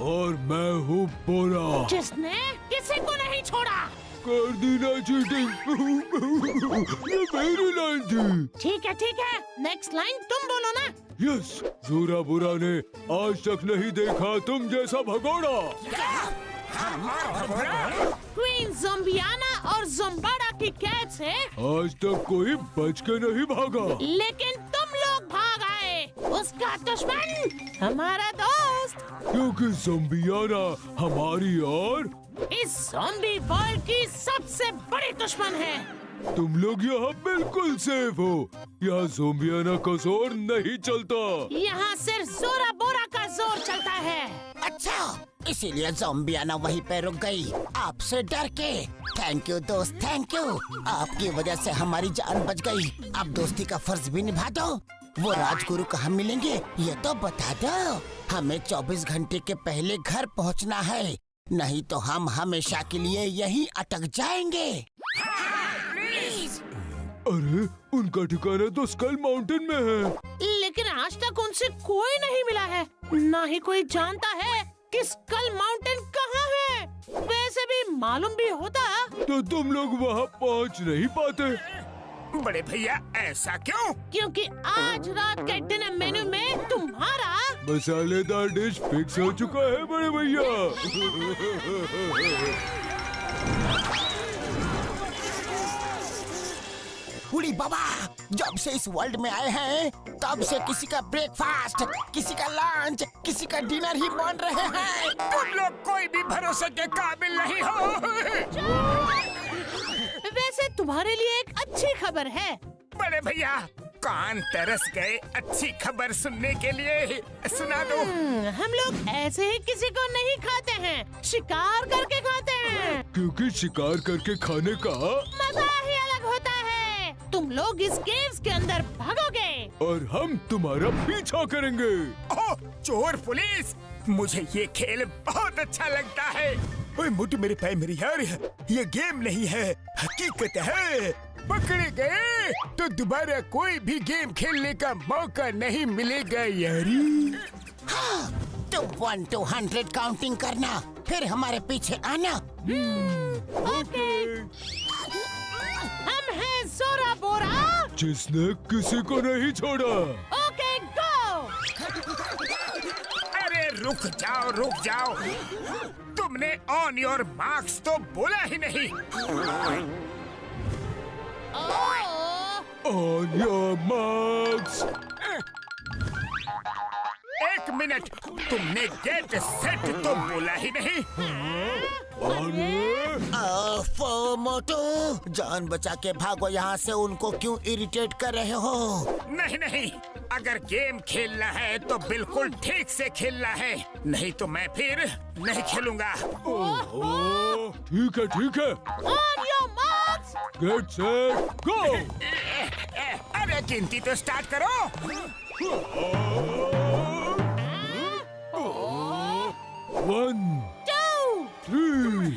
और मैं हूँ बोरा। जिसने किसी को नहीं छोड़ा। कर दी ना चीटिंग। ये मेरी लाइन थी। ठीक है, नेक्स्ट लाइन तुम बोलो ना। यस, जोरा बुरा ने आज तक नहीं देखा तुम जैसा भगोड़ा। क्वीन ज़ोंबियाना और ज़ोंबाड़ा की कैद से आज तक कोई बच के नहीं भागा। लेकिन तुम लोग भाग आए। उसका दुश्मन हमारा दोस्त, क्योंकि ज़ोंबियाना हमारी और इस ज़ॉम्बी वर्ल्ड की सबसे बड़ी दुश्मन है। तुम लोग यहाँ बिल्कुल सेफ हो। यहाँ ज़ोंबियाना का जोर नहीं चलता। यहाँ सिर्फ जोरा बोरा का जोर चलता है। अच्छा, इसीलिए ज़ोंबियाना वहीं पे रुक गई, आपसे डर के। थैंक यू दोस्त, थैंक यू। आपकी वजह से हमारी जान बच गई। अब दोस्ती का फर्ज भी निभा दो। वो राजगुरु कहाँ मिलेंगे ये तो बता दो। हमें 24 घंटे के पहले घर पहुँचना है, नहीं तो हम हमेशा के लिए यहीं अटक जाएंगे। अरे, उनका ठिकाना तो स्कल माउंटेन में है। लेकिन आज तक उनसे कोई नहीं मिला है, ना ही कोई जानता है कि स्कल माउंटेन कहाँ है। वैसे भी मालूम भी होता तो तुम लोग वहाँ पहुँच नहीं पाते। बड़े भैया, ऐसा क्यों? क्योंकि आज रात के डिनर मेन्यू में तुम्हारा मसालेदार डिश फिक्स हो चुका है बड़े भैया। बूढ़ी बाबा, जब से इस वर्ल्ड में आए हैं तब से किसी का ब्रेकफास्ट, किसी का लंच, किसी का डिनर ही बन रहे हैं। तुम लोग कोई भी भरोसे के काबिल नहीं हो। वैसे तुम्हारे लिए एक अच्छी खबर है। बड़े भैया, कान तरस गए अच्छी खबर सुनने के लिए। सुना दो। हम लोग ऐसे ही किसी को नहीं खाते हैं, शिकार करके खाते हैं। क्योंकि शिकार करके खाने का मजा ही अलग होता है। तुम लोग इस केव्स के अंदर भागोगे और हम तुम्हारा पीछा करेंगे। ओह, चोर पुलिस, मुझे ये खेल बहुत अच्छा लगता है। ओए मोटू मेरे पैर मेरे यार, ये गेम नहीं है, हकीकत है। पकड़े गए तो दोबारा कोई भी गेम खेलने का मौका नहीं मिलेगा यारी। हाँ, तो 1 to 100 काउंटिंग करना, फिर हमारे पीछे आना। ओके। हम हैं जोरा बोरा, जिसने किसी को नहीं छोड़ा। Okay go. अरे रुक जाओ, तुमने ऑन योर मार्क्स तो बोला ही नहीं। On your marks. 1 मिनट, तुमने गेट सेट तो बोला ही नहीं। मोटू, जान बचा के भागो यहाँ से, उनको क्यों इरिटेट कर रहे हो? नहीं, अगर गेम खेलना है तो बिल्कुल ठीक से खेलना है, नहीं तो मैं फिर नहीं खेलूंगा। ठीक है। On your marks. Get set, go. अरे गिनती तो स्टार्ट करो। 1, 2, 3.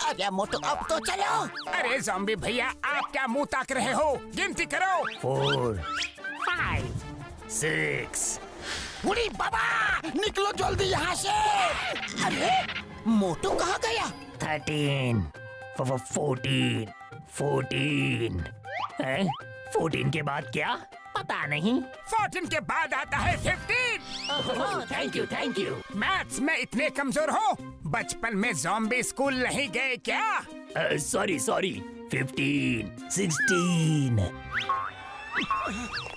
अरे मोटू, अब तो चलो। अरे ज़ॉम्बी भैया, आप क्या मुंह ताक रहे हो? गिनती करो। 4, 5, 6। उड़ी बाबा, निकलो जल्दी यहाँ से। अरे मोटू कहाँ गया? 13, 14। हैं? 14 के बाद क्या? पता नहीं। 14 के बाद आता है 15। Thank you. मैथ्स में इतने कमजोर हो? बचपन में ज़ॉम्बी स्कूल नहीं गए क्या? सॉरी 15, 16।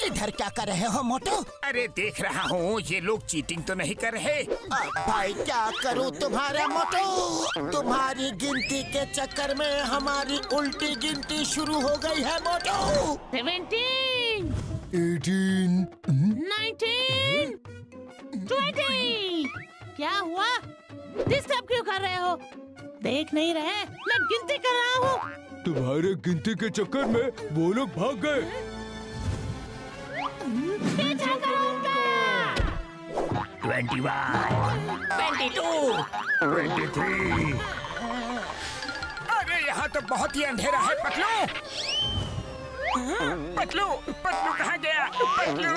इधर क्या कर रहे हो मोटू? अरे देख रहा हूँ, ये लोग चीटिंग तो नहीं कर रहे। अब भाई क्या करूँ तुम्हारे मोटू? तुम्हारी गिनती के चक्कर में हमारी उल्टी गिनती शुरू हो गई है मोटू। 17, 18. 19, 20। क्या हुआ? डिस्टर्ब क्यों कर रहे हो? देख नहीं रहे, मैं गिनती कर रहा हूँ। तुम्हारे गिनती के चक्कर में वो लोग भाग गए। पीछा करूंगा। 21, 22, 23। अरे यहाँ तो बहुत ही अंधेरा है। पतलू कहाँ गया? पतलू।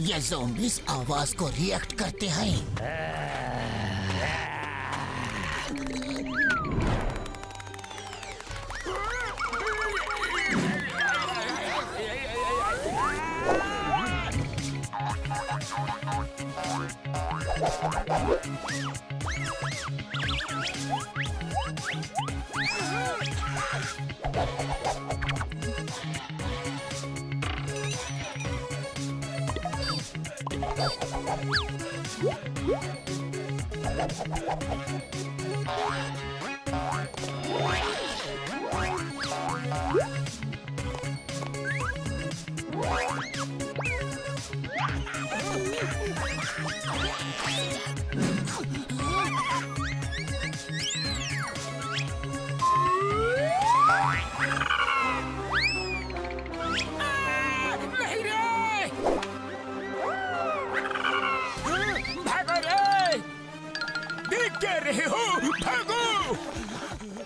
ये ज़ॉम्बीज़ आवाज को रिएक्ट करते हैं।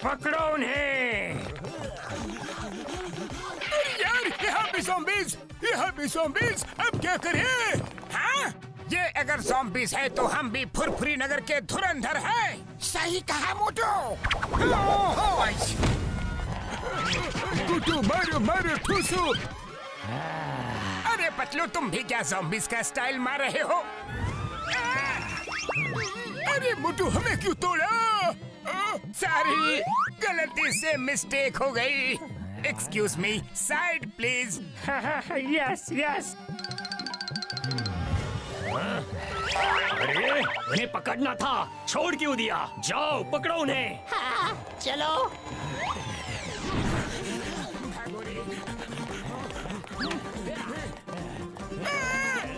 पकड़ो उन्हें। यार यहाँ भी ज़ॉम्बीज़, अब क्या करें? हाँ? ये अगर ज़ॉम्बीज़ है तो हम भी फुरफुरी नगर के धुरंधर हैं। सही कहा मोटू। मारो ठूसो। अरे पतलू, तुम भी क्या ज़ॉम्बीज़ का स्टाइल मार रहे हो? अरे मोटू, हमें क्यों तोड़ा? सॉरी, गलती से मिस्टेक हो गई। Excuse me, side please. Yes. अरे उन्हें पकड़ना था, छोड़ क्यों दिया? जाओ पकड़ो उन्हें। हाँ, चलो।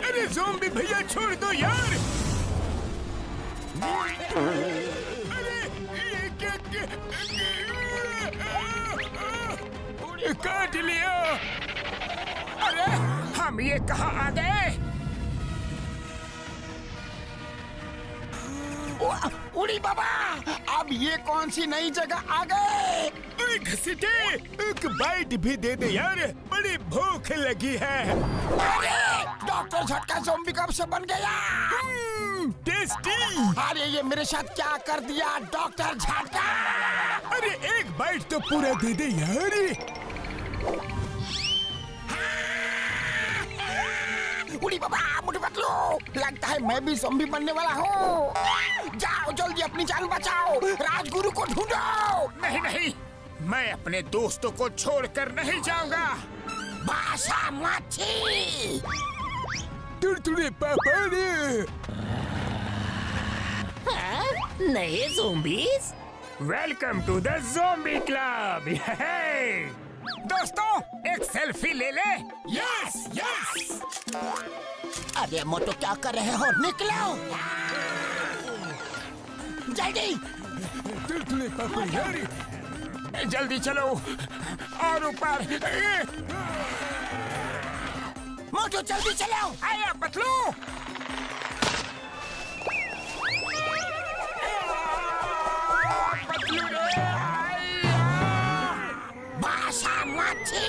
अरे ज़ॉम्बी भैया, छोड़ दो यार। काट लिया। अरे हम ये कहाँ आ गए? उड़ी बाबा, अब ये कौन सी नई जगह आ गए? अरे घसीटे, एक बाइट भी दे दे यार, बड़ी भूख लगी है। अरे डॉक्टर झटका ज़ॉम्बी कब से बन गया? टेस्टी। अरे ये मेरे साथ क्या कर दिया डॉक्टर झटका? अरे एक बाइट तो पूरा दे दे यार। उड़ी बाबा, मुझे पतलू, लगता है मैं भी ज़ॉम्बी बनने वाला हूँ। जाओ जल्दी अपनी जान बचाओ, राजगुरु को ढूंढो। नहीं नहीं, मैं अपने दोस्तों को छोड़कर नहीं जाऊंगा। बासा मच्छी, तुड़तुड़े पापड़। नए zombies? Welcome to the zombie club. दोस्तों, एक सेल्फी ले ले। Yes yes. अरे मोटो क्या कर रहे हो, निकलो जल्दी। तुड़तुड़े पापड़ यार, जल्दी चलो और ऊपर। मोटो जल्दी चलो। आया पतलू। बासा मच्छी।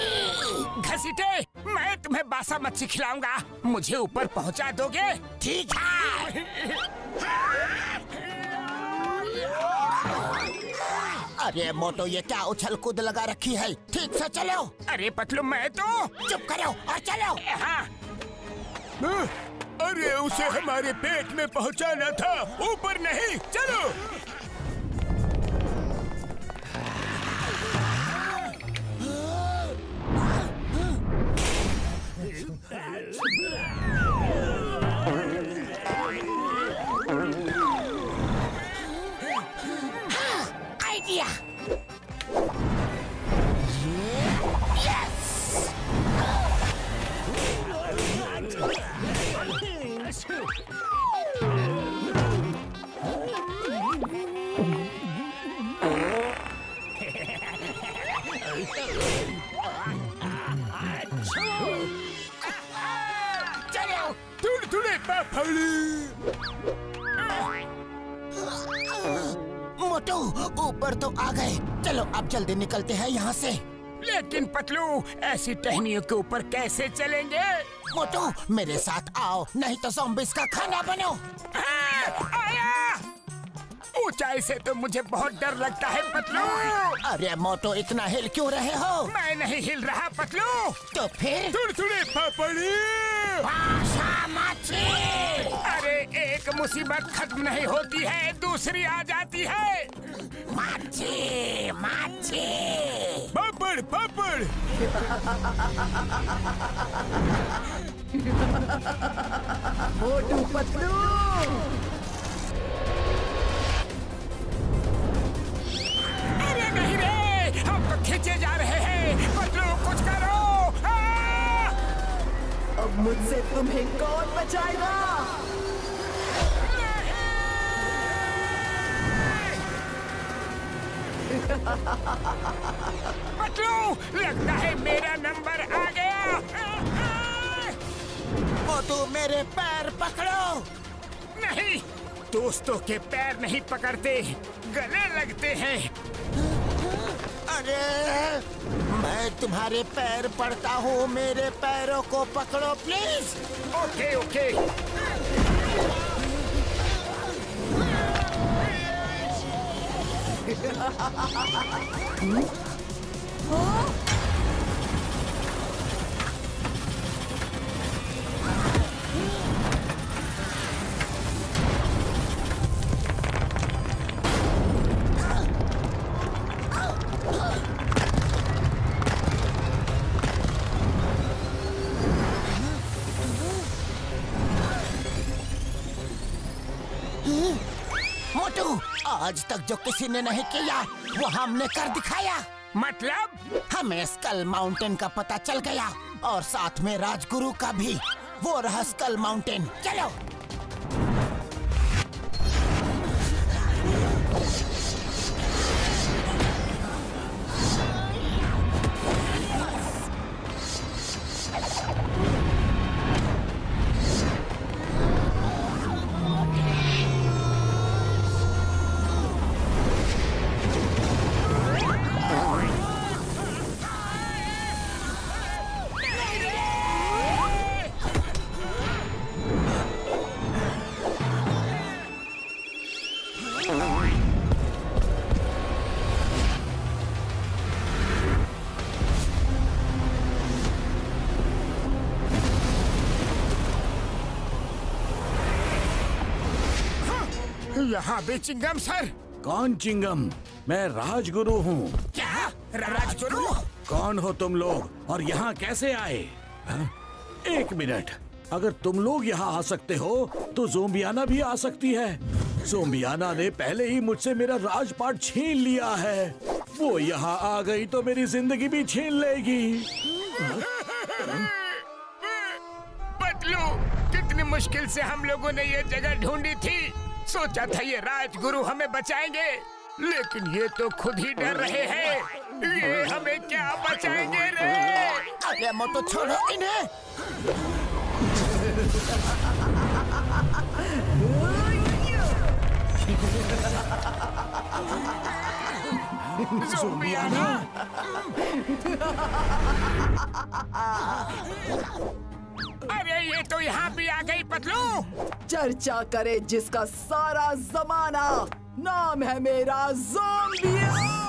घसीटे, मैं तुम्हें बासा मच्छी खिलाऊंगा, मुझे ऊपर पहुंचा दोगे? ठीक है। अरे मोटो, ये क्या उछल कूद लगा रखी है, ठीक से चलो। अरे पतलू, मैं तो। चुप करो और चलो। हाँ। अरे उसे हमारे पेट में पहुंचाना था, ऊपर नहीं। चलो। आइडिया। चलो, तुड़तुड़े पापड़। मोटू, ऊपर तो आ गए, चलो अब जल्दी निकलते हैं यहाँ से। लेकिन पतलू, ऐसी टहनियों के ऊपर कैसे चलेंगे? मोटू मेरे साथ आओ, नहीं तो ज़ॉम्बीज़ का खाना बनो। आया! ऊंचाई से तो मुझे बहुत डर लगता है पतलू। अरे मोटू, इतना हिल क्यों रहे हो? मैं नहीं हिल रहा पतलू। तो फिर? तुड़तुड़े पापड़ी। बासा मच्छी। अरे एक मुसीबत खत्म नहीं होती है, दूसरी आ जाती है। मच्छी मच्छी। पापड़ पापड़। मोटू पतलू, अरे नहीं रे, हम तो खींचे जा रहे हैं। पतलू कुछ करो। अब मुझसे तुम्हें कौन बचाएगा? पतलू, लगता है मेरा नंबर आ गया। मोटू मेरे पैर पकड़ो। नहीं, दोस्तों के पैर नहीं पकड़ते, गले लगते हैं। अरे मैं तुम्हारे पैर पड़ता हूँ, मेरे पैरों को पकड़ो प्लीज। Okay okay. मोटू, आज तक जो किसी ने नहीं किया वो हमने कर दिखाया। मतलब? हमें स्कल माउंटेन का पता चल गया और साथ में राजगुरु का भी। वो रहा स्कल माउंटेन, चलो। यहाँ भी चिंगम सर। कौन चिंगम? मैं राजगुरु हूँ। क्या राजगुरु? कौन हो तुम लोग और यहाँ कैसे आए? हाँ? एक मिनट, अगर तुम लोग यहाँ आ सकते हो तो ज़ोंबियाना भी आ सकती है। ज़ोंबियाना ने पहले ही मुझसे मेरा राजपाट छीन लिया है। वो यहाँ आ गई तो मेरी जिंदगी भी छीन लेगी। पतलू, कितनी मुश्किल से हम लोगों ने ये जगह ढूंढी थी। सोचा था ये राजगुरु हमें बचाएंगे, लेकिन ये तो खुद ही डर रहे हैं। ये हमें क्या बचाएंगे रे? अरे मोटू छोड़ो इन्हें। ज़ोंबियाना। अरे ये तो यहाँ भी आ गई पतलू। चर्चा करे जिसका सारा जमाना, नाम है मेरा ज़ोंबियाना।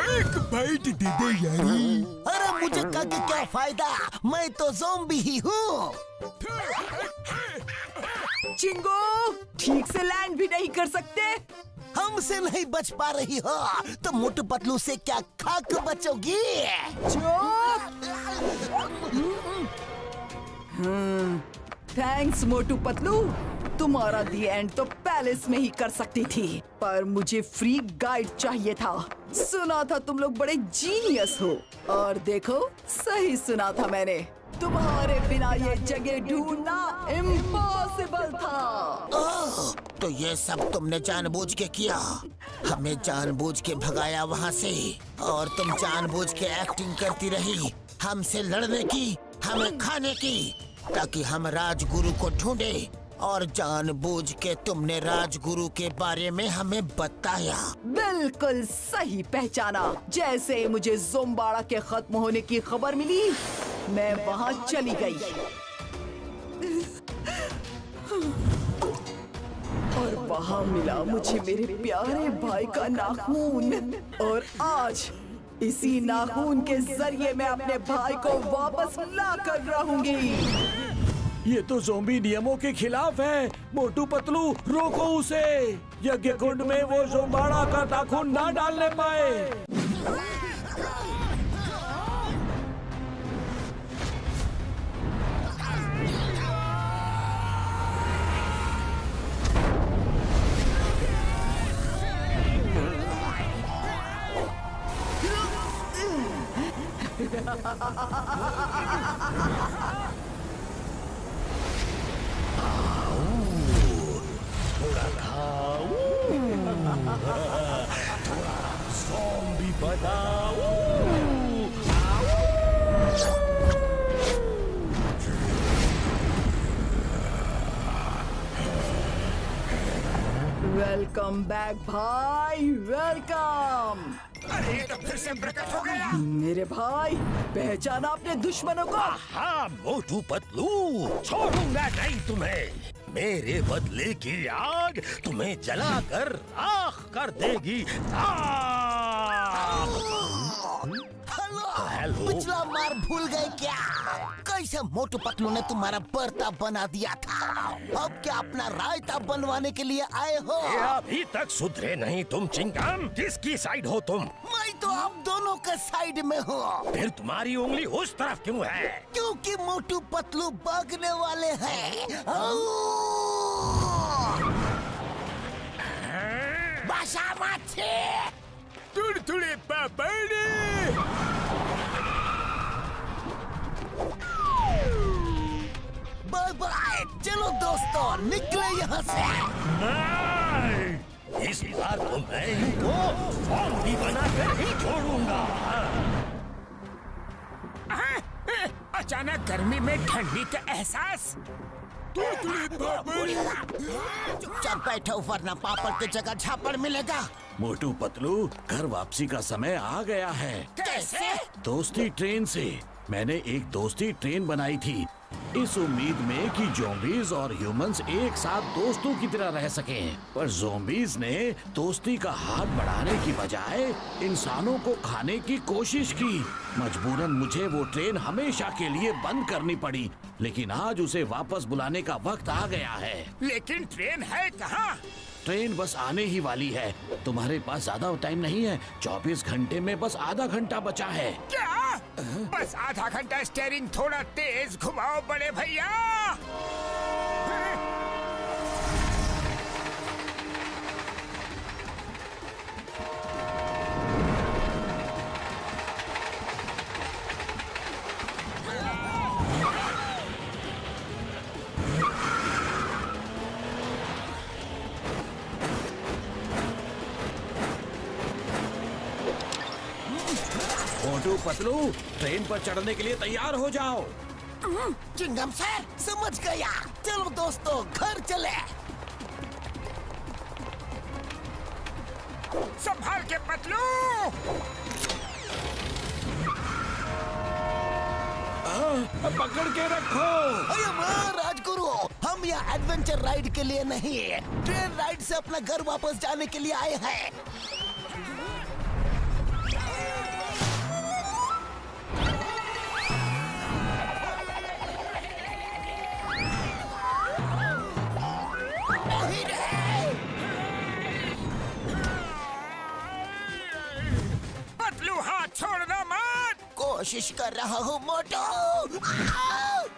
एक बाइट दे दे यारी। अरे मुझे का के क्या फायदा, मैं तो ज़ोंबी ही हूँ। चिंगू, ठीक से लैंड भी नहीं कर सकते। हमसे नहीं बच पा रही हो तो मोटू पतलू से क्या खाक बचोगी? थैंक्स मोटू पतलू, तुम्हारा दी एंड तो पैलेस में ही कर सकती थी, पर मुझे फ्री गाइड चाहिए था। सुना था तुम लोग बड़े जीनियस हो, और देखो सही सुना था मैंने। तुम्हारे बिना ये जगह ढूंढना इम्पॉसिबल था। ओह, तो ये सब तुमने जानबूझ के किया? हमें जानबूझ के भगाया वहाँ से, और तुम जानबूझ के एक्टिंग करती रही हमसे लड़ने की, हमें खाने की, ताकि हम राजगुरु को ढूंढे। और जानबूझ के तुमने राजगुरु के बारे में हमें बताया। बिल्कुल सही पहचाना। जैसे ही मुझे ज़ोंबाड़ा के खत्म होने की खबर मिली, मैं वहाँ चली गई। और वहाँ मिला मुझे मेरे प्यारे भाई का नाखून, और आज इसी नाखून के जरिए मैं अपने भाई को वापस ला कर रहूंगी। ये तो ज़ोंबी नियमों के खिलाफ है। मोटू पतलू, रोको उसे। यज्ञ कुंड में वो ज़ोंबाड़ा का नाखून ना डालने पाए। थोड़ा खाओ, थोड़ा ज़ोंबी बनाओ। वेलकम बैक भाई, वेलकम। अरे ये तो फिर से प्रकट हो गया। मेरे भाई, पहचाना अपने दुश्मनों को? हाँ मोटू पतलू, छोड़ूंगा नहीं तुम्हें। मेरे बदले की आग तुम्हें जलाकर राख कर देगी। हेलो, पिछला मार भूल गए क्या? कैसे मोटू पतलू ने तुम्हारा बर्ता बना दिया था, अब क्या अपना रायता बनवाने के लिए आए हो? अभी तक सुधरे नहीं तुम चिंगम। किसकी साइड हो तुम? मैं तो आप दोनों के साइड में हूँ। फिर तुम्हारी उंगली उस तरफ क्यों है? क्योंकि मोटू पतलू भागने वाले हैं। बाशा माथे, तुड़तुड़े पापड़ी। बाय बाय, चलो दोस्तों निकले यहाँ से। नहीं, इस बार तो मैं इनको ज़ोंबी बनाकर ही छोड़ूंगा। अचानक गर्मी में ठंडी का एहसास। चुपचाप बैठो वरना पापड़ की जगह झापड़ मिलेगा। मोटू पतलू, घर वापसी का समय आ गया है। कैसे? दोस्ती ट्रेन से। मैंने एक दोस्ती ट्रेन बनाई थी। इस उम्मीद में कि ज़ॉम्बीज और ह्यूमंस एक साथ दोस्तों की तरह रह सकें। पर ज़ॉम्बीज ने दोस्ती का हाथ बढ़ाने की बजाय इंसानों को खाने की कोशिश की। मजबूरन मुझे वो ट्रेन हमेशा के लिए बंद करनी पड़ी, लेकिन आज उसे वापस बुलाने का वक्त आ गया है। लेकिन ट्रेन है कहाँ? ट्रेन बस आने ही वाली है। तुम्हारे पास ज्यादा टाइम नहीं है। 24 घंटे में बस आधा घंटा बचा है। क्या? बस आधा घंटा स्टीयरिंग थोड़ा तेज घुमाओ बड़े भैया। मोटू पतलू, ट्रेन पर चढ़ने के लिए तैयार हो जाओ। चिंगम सर, समझ गया। चलो दोस्तों, घर चले। संभाल के पतलू। पकड़ के रखो। अरे वाह राजगुरु, हम यहाँ एडवेंचर राइड के लिए नहीं, ट्रेन राइड से अपना घर वापस जाने के लिए आए हैं। पतलू हाथ छोड़ना मत। कोशिश कर रहा हूँ Motu.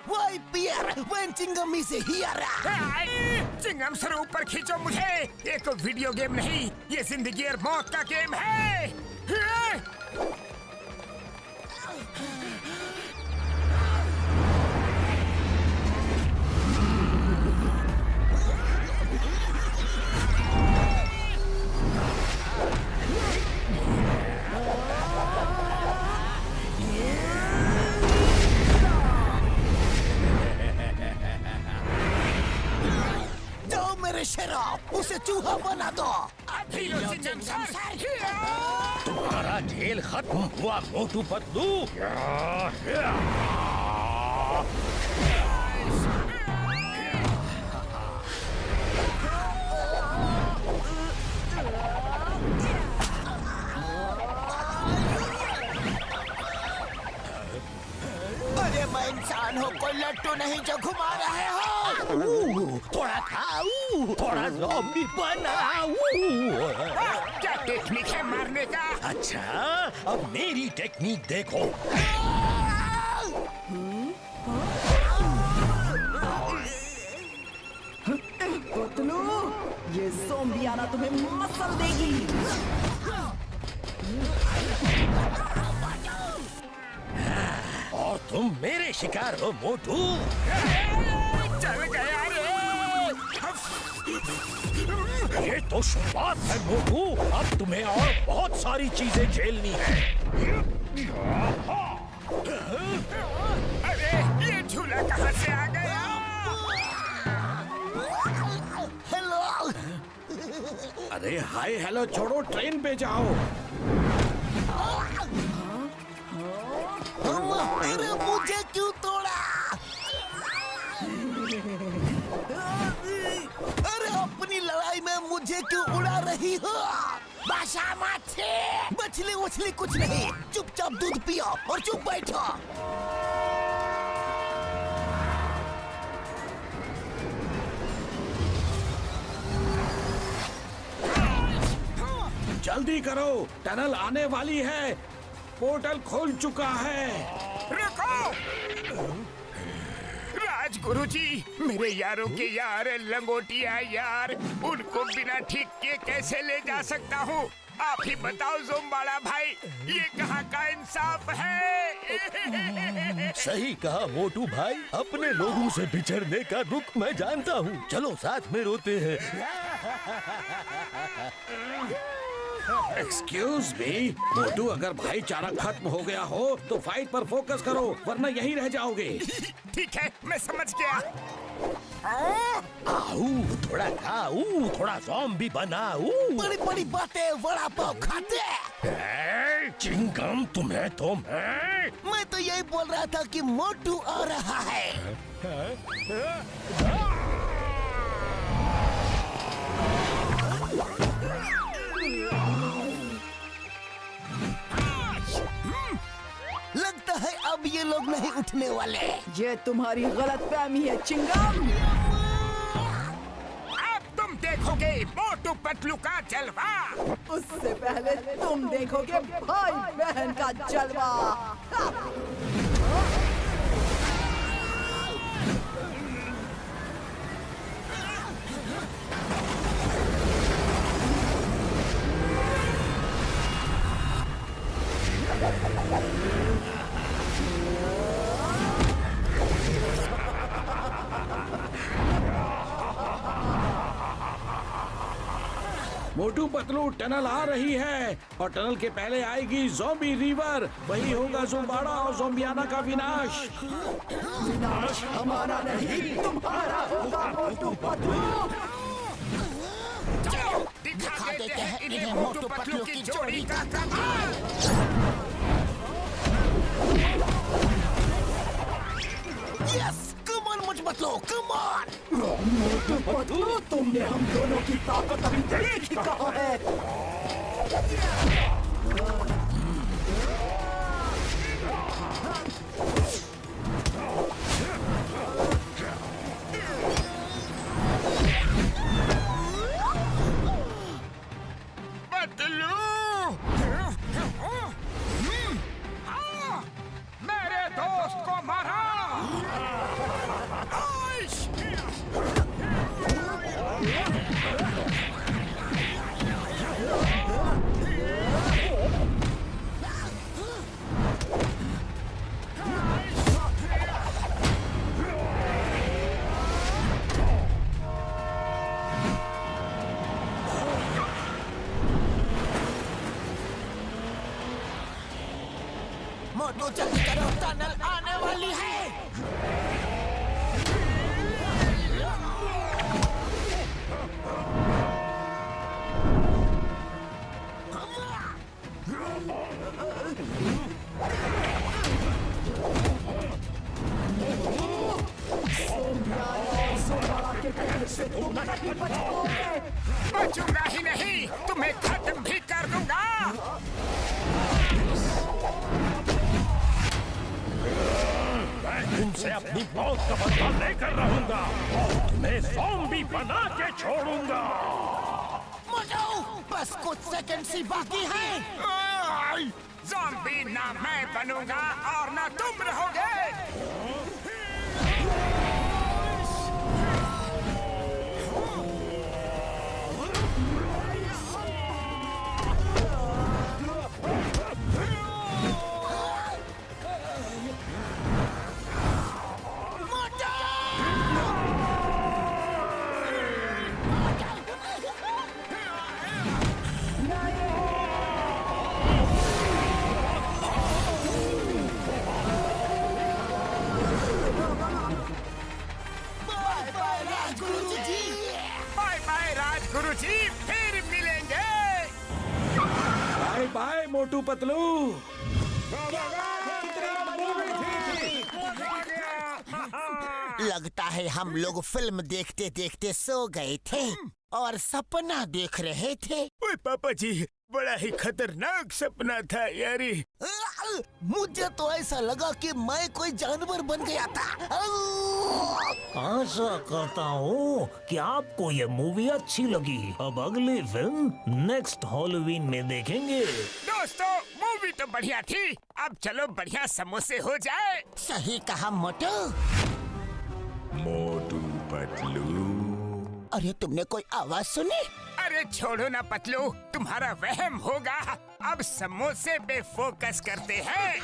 Why fear, when Chingum is here। Chingum sir ऊपर खींचो मुझे। एक वीडियो गेम नहीं, ये जिंदगी और मौत का गेम है। शेरो, उसे चूहा बना दो। तुम्हारा खेल खत्म हुआ मोटू पतलू। अरे मैं इंसान हूँ, कोई लट्टू नहीं जो घुमा रहे हो। थोड़ा खाऊं, थोड़ा ज़ॉम्बी बनाऊं। क्या टेक्निक है मारने का? अच्छा, अब मेरी टेक्निक देखो। पतलू, ये ज़ॉम्बियाना तुम्हें मसल देगी। और तुम मेरे शिकार हो मोटू। चल गया रे। ये तो शुरुआत है मोटू, अब तुम्हें और बहुत सारी चीजें झेलनी है। अरे ये झूला कहाँ से आ गया? हेलो। अरे हाय हेलो छोड़ो, ट्रेन पे जाओ। अरे मुझे क्यों तोड़ा? अरे अपनी लड़ाई में मुझे क्यों उड़ा रही हो? बाशा माथे, मछली उछली कुछ नहीं, चुपचाप दूध पियो और चुप बैठो। जल्दी करो, टनल आने वाली है। पोर्टल खोल चुका है। रुको राजगुरुजी, मेरे यारों के यार लंगोटिया यार, उनको बिना ठीक किए कैसे ले जा सकता हूँ? आप ही बताओ ज़ोम्बाड़ा भाई, ये कहाँ का इंसाफ है? सही कहा मोटू भाई, अपने लोगों से बिछड़ने का दुख मैं जानता हूँ। चलो साथ में रोते हैं। एक्सक्यूज मी मोटू, अगर भाईचारा खत्म हो गया हो तो फाइट पर फोकस करो, वरना यहीं रह जाओगे। ठीक है, मैं समझ गया। आऊ, थोड़ा खाऊं, थोड़ा ज़ॉम्बी बनाऊं। बड़ी बड़ी बातें वड़ा पाव खाते। चिंगम तुम्हें तो मैं तो यही बोल रहा था कि मोटू आ रहा है। लगता है अब ये लोग नहीं उठने वाले। ये तुम्हारी गलतफहमी है चिंगम। अब तुम देखोगे मोटू पतलू का जलवा। उससे पहले तुम देखोगे भाई बहन का जलवा। मोटू पतलू टनल आ रही है और टनल के पहले आएगी ज़ॉम्बी रिवर। वही होगा ज़ुम्बाड़ा और ज़ोम्बियाना का विनाश। विनाश हमारा नहीं तुम्हारा होगा मोटू पतलू। दिखा देते हैं इन्हें मोटू पतलू की जोड़ी का कमाल। Yes, come on Motu Patlu, come on. Motu Patlu तुमने हम दोनों की ताकत अभी देख ही कहा है। पतलू मेरे दोस्त को मारा। मोटू जल्दी करो, टनल आने वाली है। बचूंगा ही नहीं, तुम्हें खत्म भी कर दूंगा। मैं तुमसे अपनी मौत का बदला लेकर रहूंगा और तुम्हें ज़ॉम्बी बना के छोड़ूंगा। मोटू, बस कुछ सेकंड ही बाकी है। ज़ॉम्बी ना मैं बनूंगा और ना तुम रहोगे। गुरुजी, फिर मिलेंगे। Bye bye Motu Patlu. लगता है हम लोग फिल्म देखते देखते सो गए थे और सपना देख रहे थे। ओए पापा जी, बड़ा ही खतरनाक सपना था यारी। मुझे तो ऐसा लगा कि मैं कोई जानवर बन गया था। आशा करता हूँ कि आपको ये मूवी अच्छी लगी। अब अगली फिल्म नेक्स्ट हॉलोवीन में देखेंगे। दोस्तों, मूवी तो बढ़िया थी, अब चलो बढ़िया समोसे हो जाए। सही कहा मोटू। मोटू पतलू। अरे तुमने कोई आवाज सुनी? अरे छोड़ो ना पतलू, तुम्हारा वहम होगा। अब समोसे पे फोकस करते हैं।